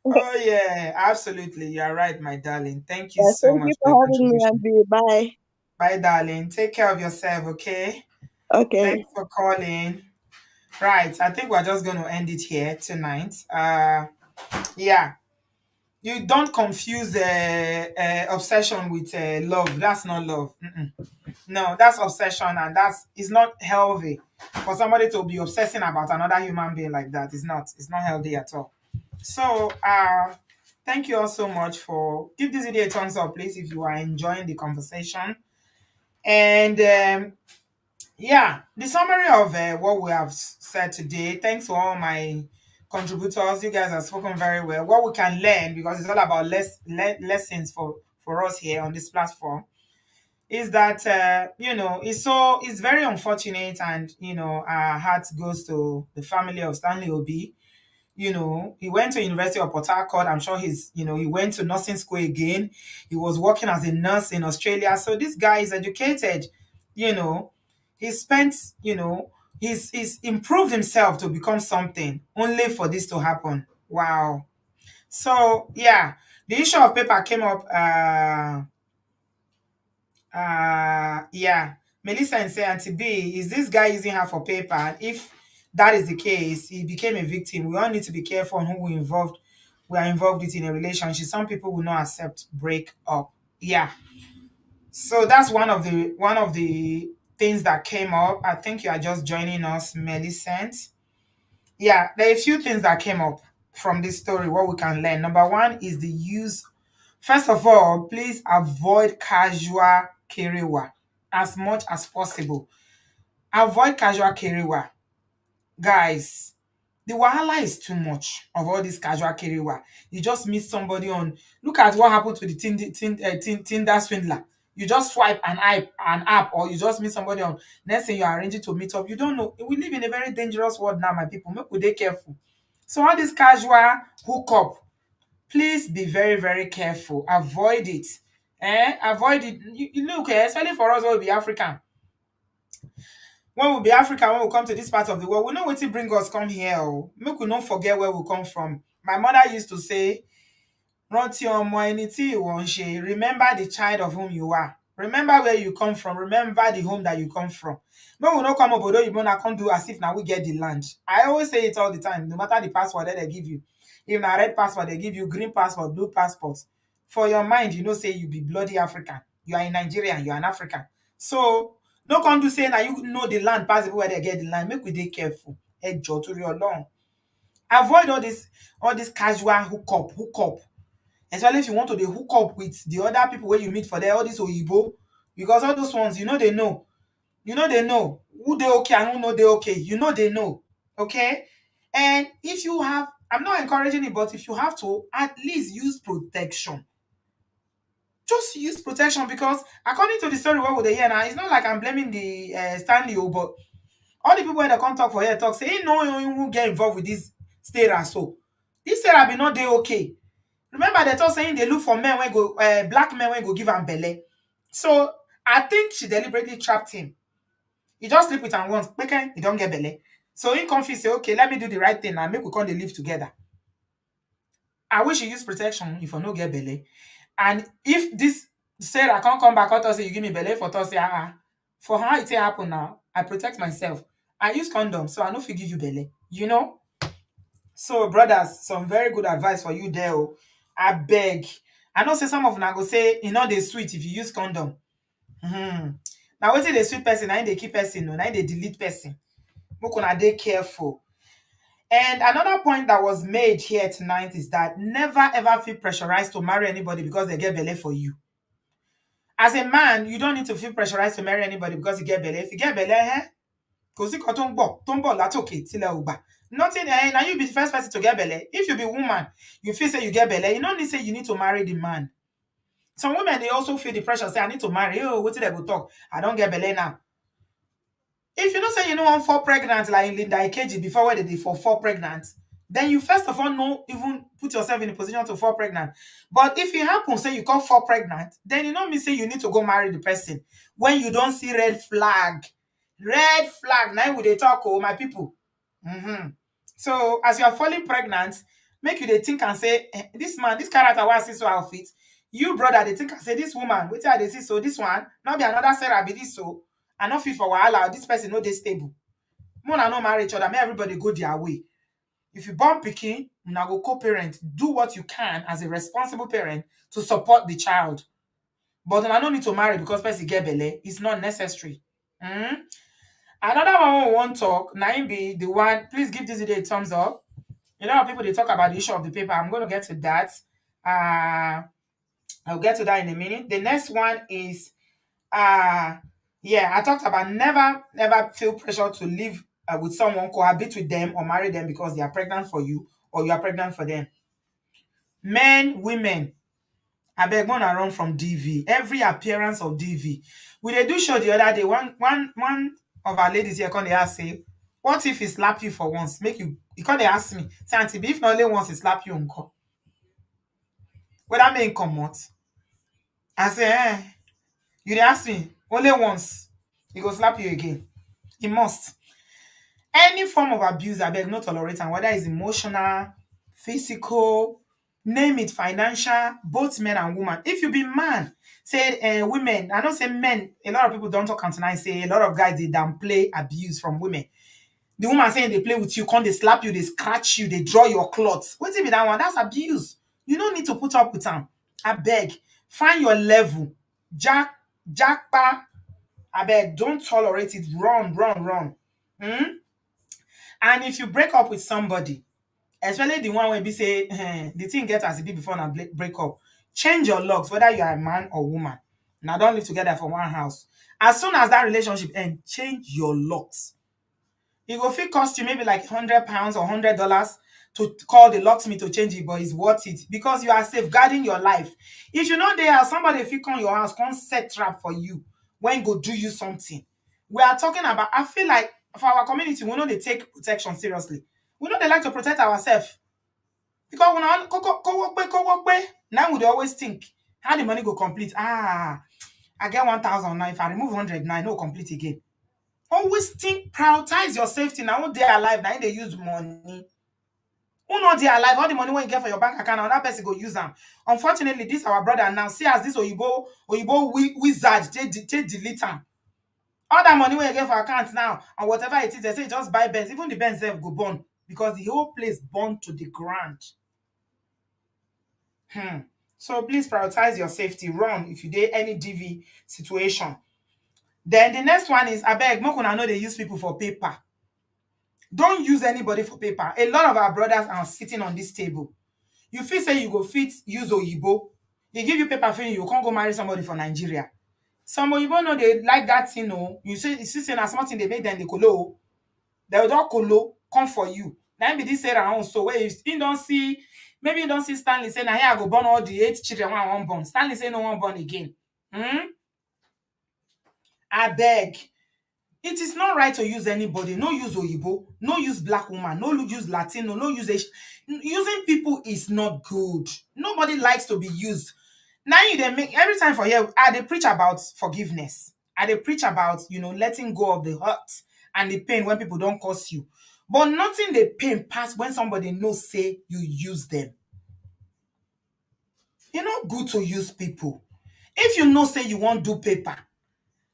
Oh yeah, absolutely. You're right, my darling. Thank you Yeah, so thank you much for your for having me, contribution. Abby. Bye. Bye, darling. Take care of yourself, okay? Okay. Thanks for calling. Right, I think we're just going to end it here tonight. Yeah, you don't confuse obsession with love. That's not love. Mm-mm. No, that's obsession, and that's it's not healthy for somebody to be obsessing about another human being like that. It's not healthy at all. So, thank you all so much for give this video a thumbs up, please, if you are enjoying the conversation. And yeah, the summary of what we have said today. Thanks to all my contributors. You guys have spoken very well. What we can learn, because it's all about lessons for us here on this platform, is that it's very unfortunate, and our heart goes to the family of Stanley Obi. He went to University of Port Harcourt. I'm sure he went to nursing school again. He was working as a nurse in Australia. So this guy is educated. You know, he spent, he's improved himself to become something only for this to happen. Wow. So yeah, the issue of paper came up. Yeah. Melissa and say, Auntie B, is this guy using her for paper? And if that is the case, he became a victim. We all need to be careful on who we are involved with in a relationship. Some people will not accept break up. Yeah. So that's one of the things that came up. I think you are just joining us, Millicent. Yeah, there are a few things that came up from this story, what we can learn. Number one is the use. First of all, please avoid casual kerewa as much as possible. Avoid casual kerewa. Guys, the wahala is too much of all this casual kerewa. You just meet somebody on. Look at what happened to the Tinder swindler. You just swipe an app, or you just meet somebody on. Next thing, you are arranging to meet up. You don't know. We live in a very dangerous world now, my people. Make we dey careful. So all this casual hookup, please be very, very careful. Avoid it. Avoid it. You look, especially for us when we be African. When we be African, when we come to this part of the world, we know what bring us come here. Oh. Make we not forget where we come from. My mother used to say, rántí ọmọ ẹni tí ìwọ ń ṣe. Remember the child of whom you are. Remember where you come from. Remember the home that you come from. No, we not come obodooyinbo na come do as if now we get the land. I always say it all the time, no matter the passport that they give you. If na red passport, they give you green passport, blue passport. For your mind, say you be bloody African. You are a Nigerian, you are an African. So, no come to say now you know the land, pass where they get the land. Make we dey careful. Ejò torí Ọlọ́run. Avoid all this casual hookup. Especially if you want to dey hook up with the other people where you meet for there, all this oyibo, because all those ones, they know. They know who they okay and who no they okay. They know. Okay? And if you have, I'm not encouraging it, but if you have to, at least use protection. Just use protection, because according to the story what they hear now, it's not like I'm blaming the Stanley, but all the people that come talk for here talk say, hey, no, you won't get involved with this Sarah. So this Sarah be not they okay. Remember, they talk saying they look for men when go black men when go give am belle. So I think she deliberately trapped him. He just sleep with am once, okay, he don't get belle. So he confused, say, okay, let me do the right thing and make we come dey live together. I wish you use protection if I no get belle. And if this Sarah can't come back out say you give me belle for Thursday, for how it happen now, I protect myself. I use condom, so I no fit give you belle. So brothers, some very good advice for you there. Oh. I beg. I know say some of them go say, they sweet if you use condom. Now wetin dey sweet person, na im dey keep person, na im dey delete person. Make una dey careful. And another point that was made here tonight is that never ever feel pressurized to marry anybody because they get belle for you. As a man, you don't need to feel pressurized to marry anybody because you get belle. If you get belle, kò sí kan tó ń bọ̀ látòkè tílẹ̀ ò gbà. Nothing, now you be the first person to get belle. If you be woman, you feel say you get belle, you don't need say you need to marry the man. Some women, they also feel the pressure, say, I need to marry. Oh, what did they go talk? I don't get belle now. If you don't say you know I'm fall pregnant, like Linda Ikeji before where they did for fall pregnant, then you first of all no even put yourself in a position to fall pregnant. But if it happens, say you can't fall pregnant, then you know me say you need to go marry the person. When you don't see red flag. Red flag. Now would they talk, oh my people. So as you are falling pregnant, make you they think and say, this man, this character was see so outfit. You brother, they think and say, this woman, wait till they see so this one, not be another Sarah be this so. I not fit for wahala. This person no dey stable. Mona no marry each other. May everybody go their way. If you born pikin, una go co-parent. Do what you can as a responsible parent to support the child. But una no need to marry because person get belle. It's not necessary. Another one we want talk. Na im be the one. Please give this video a thumbs up. A lot of people they talk about the issue of the paper. I'm going to get to that. I'll get to that in a minute. The next one is Yeah, I talked about never feel pressure to live with someone, cohabit with them, or marry them because they are pregnant for you or you are pregnant for them. Men, women, I beg one run from DV. Every appearance of DV. We they do show the other day. One of our ladies here come they ask say, what if he slap you for once? Make you because they ask me, say auntie, if not only once he slap you uncle. Whether men come out. I say, you dey ask me only once. He go slap you again. He must. Any form of abuse, I beg not tolerate, and whether it's emotional, physical, name it, financial, both men and women. If you be man, say women, I don't say men, a lot of people don't talk and tonight say a lot of guys they downplay abuse from women. The woman saying they play with you, come they slap you, they scratch you, they draw your clothes. What's it be that one? That's abuse. You don't need to put up with them. I beg, find your level. Jackpa, I beg, don't tolerate it. Run. Hmm? And if you break up with somebody, especially the one where be say the thing get as it be before na break up, change your locks, whether you are a man or woman. Now don't live together for one house. As soon as that relationship end, change your locks. It go fit cost you maybe like £100 or $100 to call the locksmith to change it, but it's worth it because you are safeguarding your life. If you know there somebody fit come your house, come set trap for you when go do you something. We are talking about, I feel like for our community, we know they take protection seriously. We know they like to protect ourselves. Because when I go work, now we dey always think how the money go complete. I get 1,000 now. If I remove 100 now, no complete again. Always think, prioritize your safety. Now who they alive, now they use money. Who not they alive? All the money when you get for your bank account, now that person go use them. Unfortunately, this our brother now. See as this Oyibo wizard, they delete them. All that money when you get for account now, and whatever it is, they say just buy Benz. Even the Benz self go burn because the whole place burned to the ground. So please prioritize your safety. Run if you did any DV situation. Then the next one is abeg, make una know they use people for paper. Don't use anybody for paper. A lot of our brothers are sitting on this table. You feel say you go fit use Oyibo. They give you paper finish, you can't go marry somebody from Nigeria. Some Oyibo know they like that thing, no. You see say something they make them they colo. They will not colo come for you. Now be this Sarah own. So where you don't see, maybe you don't see Stanley say, now here I go born all the 8 children when I want born. Stanley say no one born again. I beg. It is not right to use anybody. No use Oyibo. No use black woman. No use Latino. No use Asian. Using people is not good. Nobody likes to be used. Now you they make every time for here. They preach about forgiveness. They preach about letting go of the hurt and the pain when people don't curse you. But nothing the pain pass when somebody knows say you use them. You're not good to use people. If you know say you won't do paper,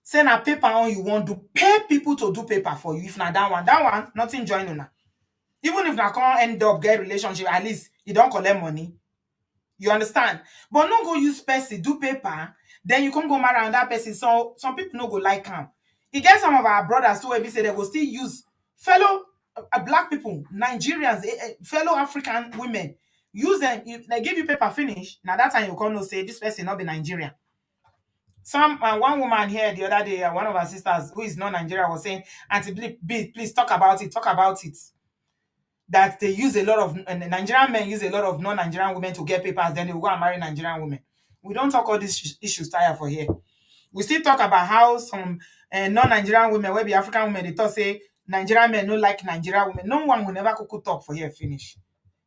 say na paper on you want to pay people to do paper for you. If na that one, nothing join una. Even if na can't end up get relationship, at least you don't collect money. You understand? But no go use person do paper, then you can't go marry that person. So some people no go like him. You get some of our brothers too, where we say they will still use fellow black people, Nigerians, fellow African women. Use them. If they give you paper finish, now that time you can't know say this person not be Nigerian. One woman here the other day, one of our sisters who is not Nigerian was saying, Auntie, please talk about it. That they use a lot of Nigerian men use a lot of non-Nigerian women to get papers, then they will go and marry Nigerian women. We don't talk all these issues tire for here. We still talk about how some non-Nigerian women, where be African women, they talk say Nigerian men don't like Nigerian women. No one will never cook talk for here finish.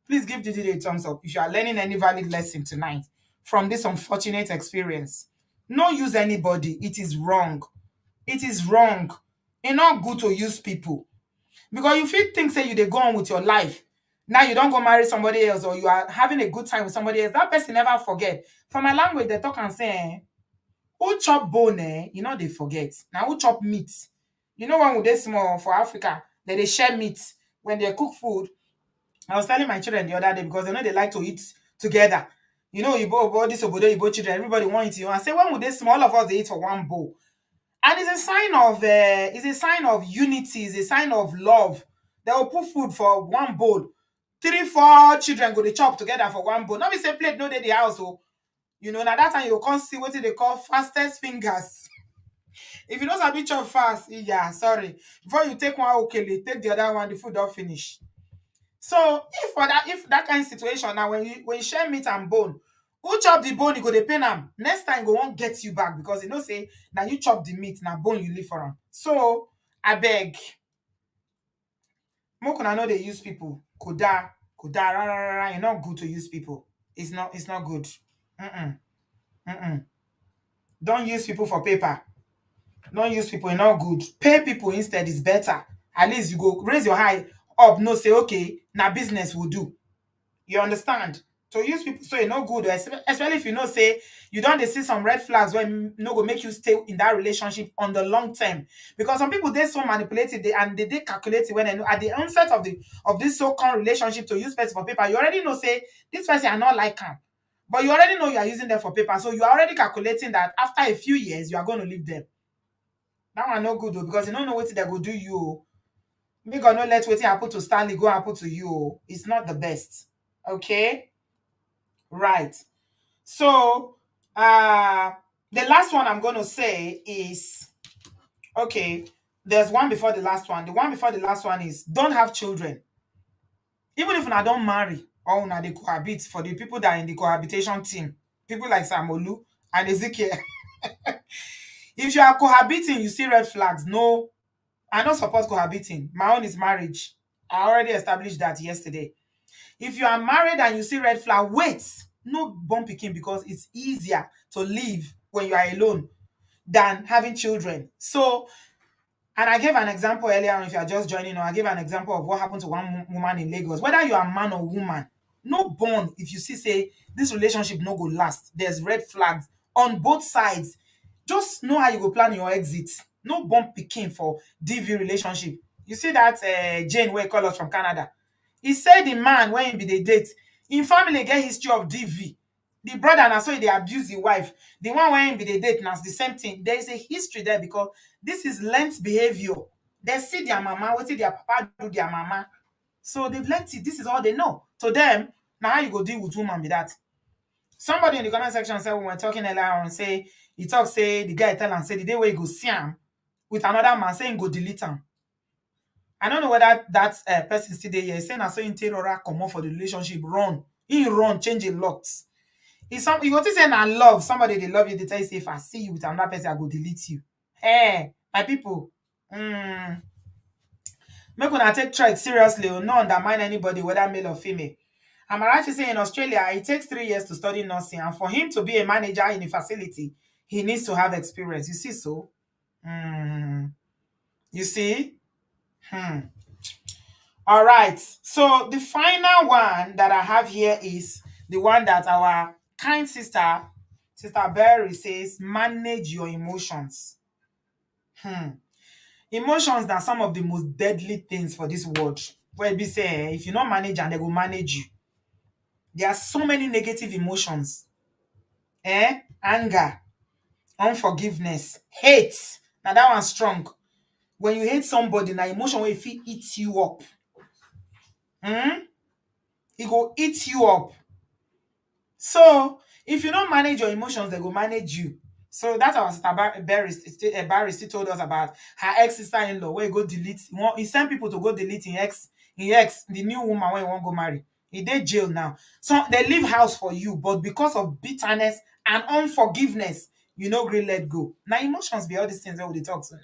Please give Didi a thumbs up if you are learning any valid lesson tonight from this unfortunate experience. No use anybody. It is wrong. It is wrong. It's not good to use people. Because you feel things say you they go on with your life. Now you don't go marry somebody else or you are having a good time with somebody else. That person never forget. For my language, they talk and say, who chop bone, they forget. Now who chop meat? You know when they small for Africa, they share meat when they cook food. I was telling my children the other day because they know they like to eat together. You know, this obodo children, everybody want to eat. I say, when would they small? All of us they eat for one bowl. And it's a sign of unity, it's a sign of love. They will put food for one bowl. 3-4 children go to chop together for one bowl. Not be say plate no dey the house. So, now that time you can't see what they call fastest fingers. If you don't sabi chop fast, yeah, sorry. Before you take one okele, take the other one, the food don't finish. So if that kind of situation now, when you share meat and bone, who chop the bone, you go dey pain am. Next time go won't get you back because you know say now you chop the meat, now bone you leave for am. So I beg, make una no dey use people. Koda, ra, ra, ra, ra. It's not good to use people. It's not good. Mm-mm. Mm-mm. Don't use people for paper. Don't use people, it's not good. Pay people instead is better. At least you go raise your high up, no say, okay, now business will do. You understand? To use people so it's not good, especially if you know say you don't dey see some red flags when no go make you stay in that relationship on the long term. Because some people they so manipulative and they calculate it when they know at the onset of this so-called relationship to use person for paper, you already know say this person are not like him. But you already know you are using them for paper. So you are already calculating that after a few years you are going to leave them. That one no good though, because you don't know what they go do you. Oh. Make God not let wetin happen to Stanley go happen to you. Oh. It's not the best. Okay? Right. So the last one I'm going to say is, okay, there's one before the last one. The one before the last one is don't have children. Even if una don't marry or una dey cohabit, for the people that are in the cohabitation team, people like Samolu and Ezekiel. If you are cohabiting, you see red flags. No, I don't support cohabiting. My own is marriage. I already established that yesterday. If you are married and you see red flag, wait. No born pikin, because it's easier to live when you are alone than having children. So, and I gave an example earlier on, if you are just joining, or I gave an example of what happened to one woman in Lagos. Whether you are man or woman, no born if you see say this relationship no go last. There's red flags on both sides. Just know how you go plan your exit. No born pikin for DV relationship. You see that Jane wey call us from Canada. He said the man when he be the date, in family get history of DV. The brother na so they abuse the wife. The one when be the date now the same thing. There is a history there because this is learned behavior. They see their mama, what their papa do their mama. So they've learned it. This is all they know. To them, now how you go deal with woman with that? Somebody in the comment section said when we were talking earlier on, say he talk say the guy tell him say the day where he go see him with another man saying go delete him. I don't know whether that person still there here. Saying I saw interior come off for the relationship, run. He run, change a lot. You go to say na love. Somebody they love you, they tell you say if I see you with another person, I go delete you. Hey, my people. Make una take threat seriously or not undermine anybody, whether male or female. Amarachi say in Australia, it takes 3 years to study nursing, and for him to be a manager in a facility, he needs to have experience. You see so? You see? All right. So the final one that I have here is the one that our kind sister Berry says, manage your emotions. Emotions are some of the most deadly things for this world. Where be say, if you not manage and they will manage you. There are so many negative emotions. Anger, unforgiveness, hate. Now that one's strong. When you hate somebody, now emotion will feel eat you up. It go eat you up. So if you don't manage your emotions, they go manage you. So that's our sister Barry still told us about her ex-sister-in-law where he go delete. He sent people to go delete the new woman when he won't go marry. He did jail now. So they leave house for you, but because of bitterness and unforgiveness, you know, green let go. Now emotions be all these things that we talk to now.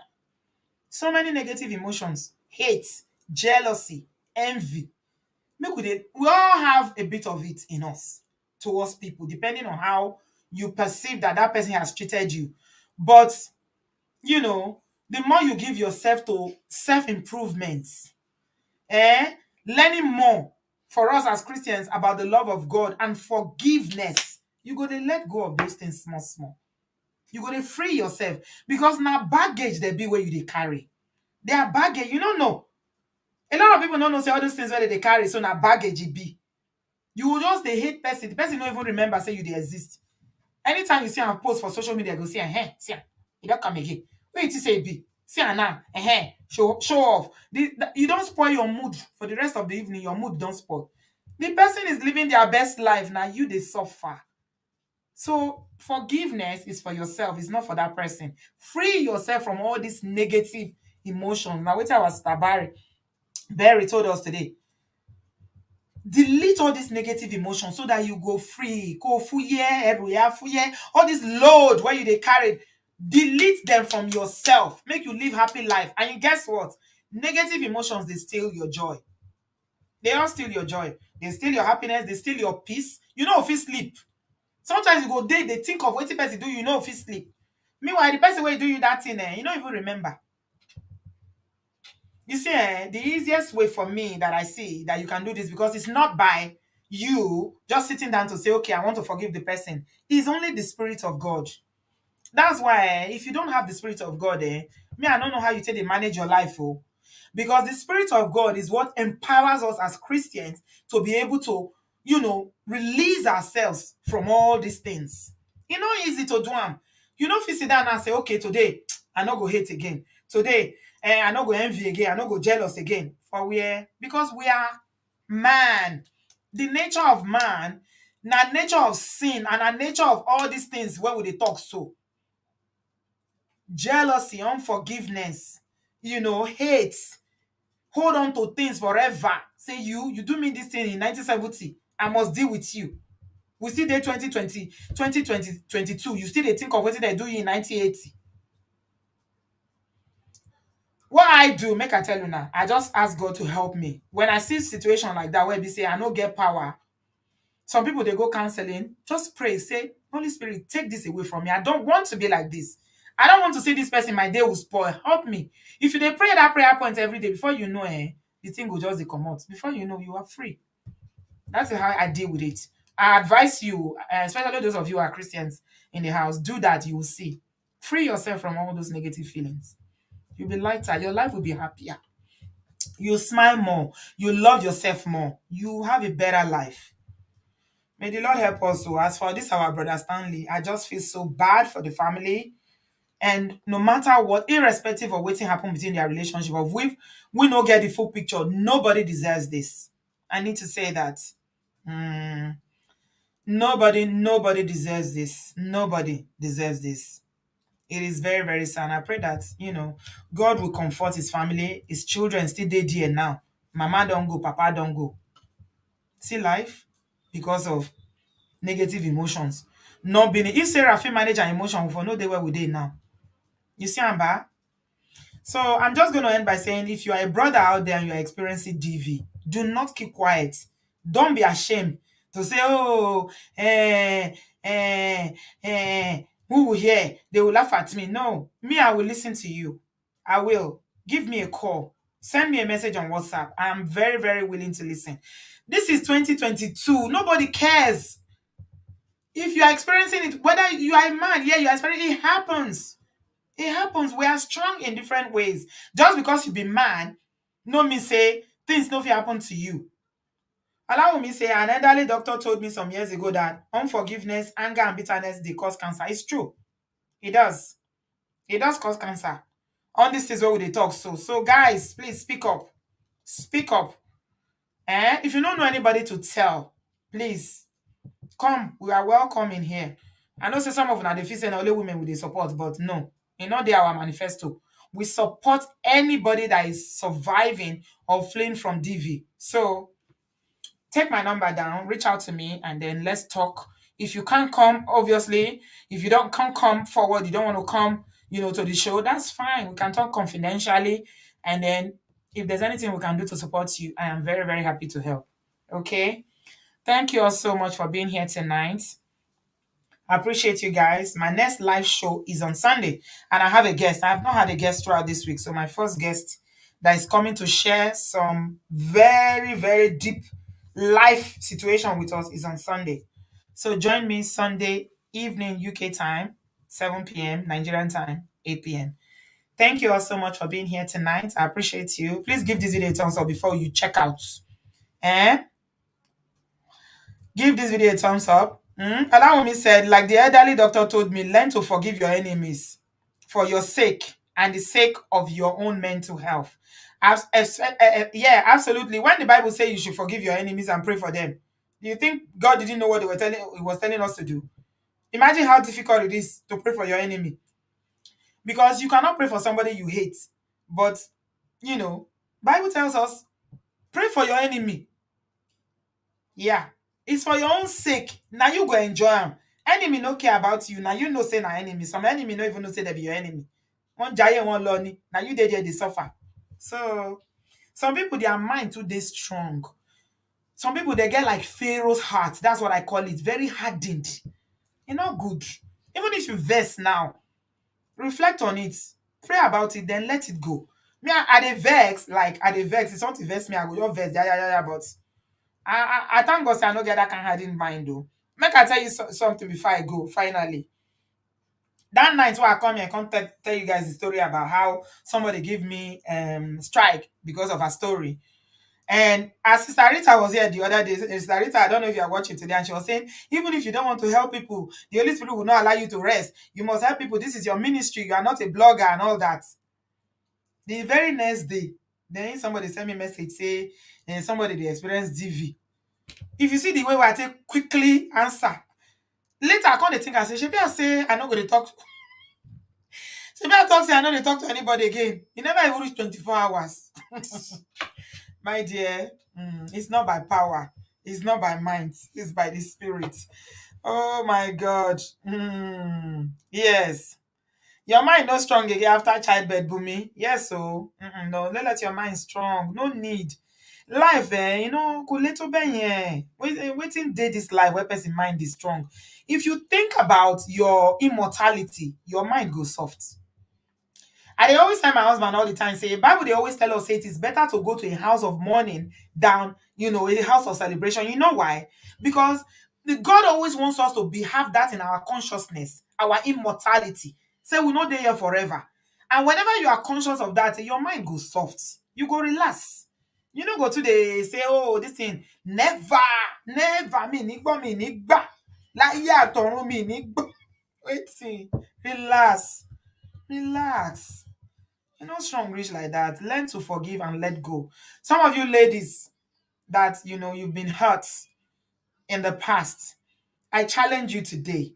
So many negative emotions, hate, jealousy, envy. We all have a bit of it in us towards people, depending on how you perceive that person has treated you. But, you know, the more you give yourself to self-improvement, learning more for us as Christians about the love of God and forgiveness, you go to let go of those things small. You go to free yourself because now baggage they be where you they carry. They are baggage. You don't know. A lot of people don't know say all those things where they carry, so now baggage it be. You will just they hate person. The person don't even remember say you they exist. Anytime you see a post for social media, go see see he don't come again. Wait till say it be. See now, show off. You don't spoil your mood for the rest of the evening. Your mood don't spoil. The person is living their best life. Now you they suffer. So forgiveness is for yourself, it's not for that person. Free yourself from all these negative emotions. Now, what our Sister Barry told us today. Delete all these negative emotions so that you go free. Go fuye, eruya, fuye. All this load where you they carry, delete them from yourself. Make you live happy life. And guess what? Negative emotions, they steal your joy. They don't steal your joy. They steal your happiness. They steal your peace. You know if you sleep. Sometimes you go day, they think of what the person do, you know if you sleep. Meanwhile, the person will do you that thing, you don't even remember. You see, the easiest way for me that I see that you can do this, because it's not by you just sitting down to say, okay, I want to forgive the person. It's only the Spirit of God. That's why if you don't have the Spirit of God, me, I don't know how you take to manage your life, oh. Because the Spirit of God is what empowers us as Christians to be able to, release ourselves from all these things. It's not easy to do them. You know, if you sit down and say, okay, today, I not go hate again. Today, I not go envy again. I not go jealous again. For because we are man. The nature of man, na nature of sin, and a nature of all these things where we dey talk so. Jealousy, unforgiveness, hate, hold on to things forever. Say you do me this thing in 1970, I must deal with you. We still dey 2020, 2022. You still dey think of what they do you in 1980. What I do, make I tell you now, I just ask God to help me. When I see situation like that where we say I no get power, some people they go counseling, just pray, say, Holy Spirit, take this away from me. I don't want to be like this. I don't want to see this person, my day will spoil. Help me. If you dey pray that prayer point every day, before you know, the thing will just come out. Before you know, you are free. That's how I deal with it. I advise you, especially those of you who are Christians in the house, do that. You will see. Free yourself from all those negative feelings. You'll be lighter. Your life will be happier. You smile more. You love yourself more. You have a better life. May the Lord help us. So, as for this, our brother Stanley, I just feel so bad for the family. And no matter what, irrespective of what happened between their relationship, of we don't get the full picture. Nobody deserves this. I need to say that. Nobody deserves this. Nobody deserves this. It is very, very sad. I pray that, God will comfort his family. His children still there now. Mama don't go, papa don't go. See life because of negative emotions. Not being if Sarah fit manage her emotion, for no day where we dey now. You see, Amber? So I'm just going to end by saying, if you are a brother out there and you are experiencing DV, do not keep quiet. Don't be ashamed to say, oh, who will hear? They will laugh at me. No, me, I will listen to you. I will. Give me a call. Send me a message on WhatsApp. I am very, very willing to listen. This is 2022. Nobody cares. If you are experiencing it, whether you are a man, yeah, you are experiencing it, happens. It happens. We are strong in different ways. Just because you be man, no me say things no fit happen to you. Allow me say, an elderly doctor told me some years ago that unforgiveness, anger, and bitterness, they cause cancer. It's true. It does. It does cause cancer. On this is where we talk. So guys, please speak up. Speak up. If you don't know anybody to tell, please come. We are welcome in here. I know say some of them they feel saying only women with the support, but no, in not there our manifesto. We support anybody that is surviving or fleeing from DV. So take my number down, reach out to me, and then let's talk. If you can't come, obviously, if you can't come forward, you don't want to come, to the show, that's fine. We can talk confidentially, and then if there's anything we can do to support you, I am very, very happy to help. Okay? Thank you all so much for being here tonight. I appreciate you guys. My next live show is on Sunday, and I have a guest. I have not had a guest throughout this week, so my first guest that is coming to share some very, very deep life situation with us is on Sunday. So join me Sunday evening UK time, 7 p.m. Nigerian time, 8 p.m. Thank you all so much for being here tonight. I appreciate you. Please give this video a thumbs up before you check out. Give this video a thumbs up. Allow me said, like the elderly doctor told me, learn to forgive your enemies for your sake and the sake of your own mental health. Yeah, absolutely. When the Bible says you should forgive your enemies and pray for them, do you think God didn't know what he was telling us to do? Imagine how difficult it is to pray for your enemy, because you cannot pray for somebody you hate. But you know, Bible tells us pray for your enemy. Yeah, it's for your own sake. Now you go enjoy them. Enemy no care about you. Now you know say na enemy. Some enemy no even know say they be your enemy. One giant, one lonely. Now you there they suffer. So some people their mind too they strong. Some people they get like Pharaoh's heart. That's what I call it. Very hardened. You're not good. Even if you verse now, reflect on it, pray about it, then let it go. Me, I dey vex, like I dey vex. It's not to vex me, I go just vex, yeah, yeah, yeah, yeah. But I thank God say I no get that kind of hardened mind though. Make I tell you something before I go. Finally, that night when I come here, I come tell you guys the story about how somebody give me strike because of a story. And as Sister Rita was here the other day, Sister Rita, I don't know if you are watching today, and she was saying, even if you don't want to help people, the Holy Spirit will not allow you to rest. You must help people. This is your ministry. You are not a blogger and all that. The very next day, then somebody sent me a message, say, somebody they experienced DV. If you see the way where I take quickly answer, later I come to think, I say, Shebi I say, I not going to talk. Shebi I talk, say, I not going to talk to anybody again. You never even reach 24 hours. My dear, it's not by power, it's not by mind, it's by the spirit. Oh my God. Yes. Your mind not strong again after childbirth, Bumi. Yes, so no, don't let your mind strong. No need. Life, you know, go little ben waiting day this life where person mind is strong. If you think about your immortality, your mind goes soft. I dey always tell my husband all the time, say, Bible they always tell us, say it is better to go to a house of mourning than, a house of celebration. You know why? Because God always wants us to have that in our consciousness, our immortality. Say we not there here forever. And whenever you are conscious of that, your mind goes soft. You go relax. You know, go to the say, oh, this thing, never, never, me nigba. Like, yeah, torun me nigba. Wait, see, relax, relax. You're not strong rich like that. Learn to forgive and let go. Some of you ladies that you've been hurt in the past, I challenge you today.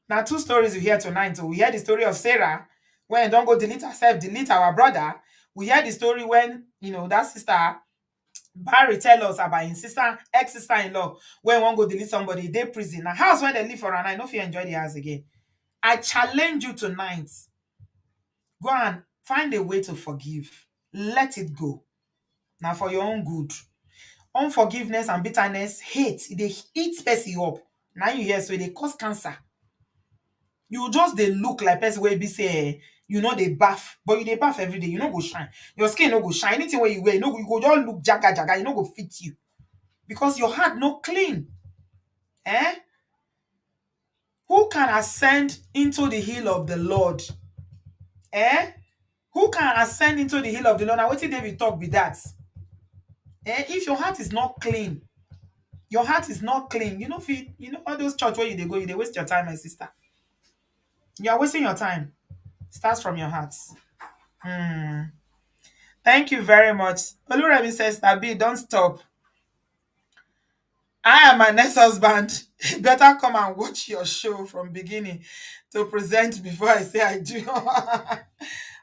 Now, two stories we hear tonight. So we hear the story of Sarah when don't go delete herself, delete our brother. We hear the story when that sister Barry tell us about his sister, ex-sister-in-law, when one go delete somebody, they prison. Now, house when they live for an I know if you enjoy the house again. I challenge you tonight. Go and find a way to forgive. Let it go. Now for your own good. Unforgiveness and bitterness, hate, they eat person up. Now you hear so they cause cancer. You just they look like person where be say they bath, but you they bath every day. You know go shine. Your skin no go shine. Anything where you wear, you go just look jaga jaga. You know go fit you because your heart no clean. Eh? Who can ascend into the hill of the Lord? Eh? Who can ascend into the hill of the Lord? Now, what did David talk with that? If your heart is not clean, your heart is not clean. All those church where you they waste your time, my sister. You are wasting your time. Starts from your heart. Thank you very much. Oluremi says, Nabi, don't stop. I am my next husband. Better come and watch your show from beginning to present before I say I do.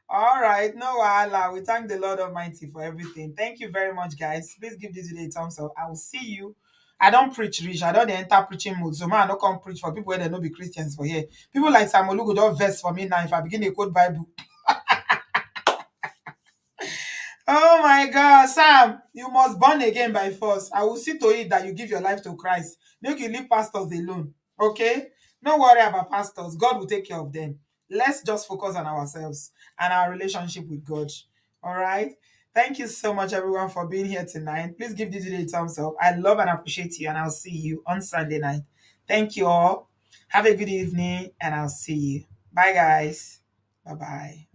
All right, no wahala. We thank the Lord Almighty for everything. Thank you very much, guys. Please give this video a thumbs up. I will see you. I don't preach rich. I don't dey enter preaching mode. So man, I don't come preach for people where they no be Christians for here. People like Samolu go just verse for me now if I begin a quote Bible. Oh my God, Sam, you must born again by force. I will see to it that you give your life to Christ. Make you leave pastors alone. Okay? No worry about pastors. God will take care of them. Let's just focus on ourselves and our relationship with God. All right? Thank you so much, everyone, for being here tonight. Please give this video a thumbs up. I love and appreciate you, and I'll see you on Sunday night. Thank you all. Have a good evening, and I'll see you. Bye, guys. Bye-bye.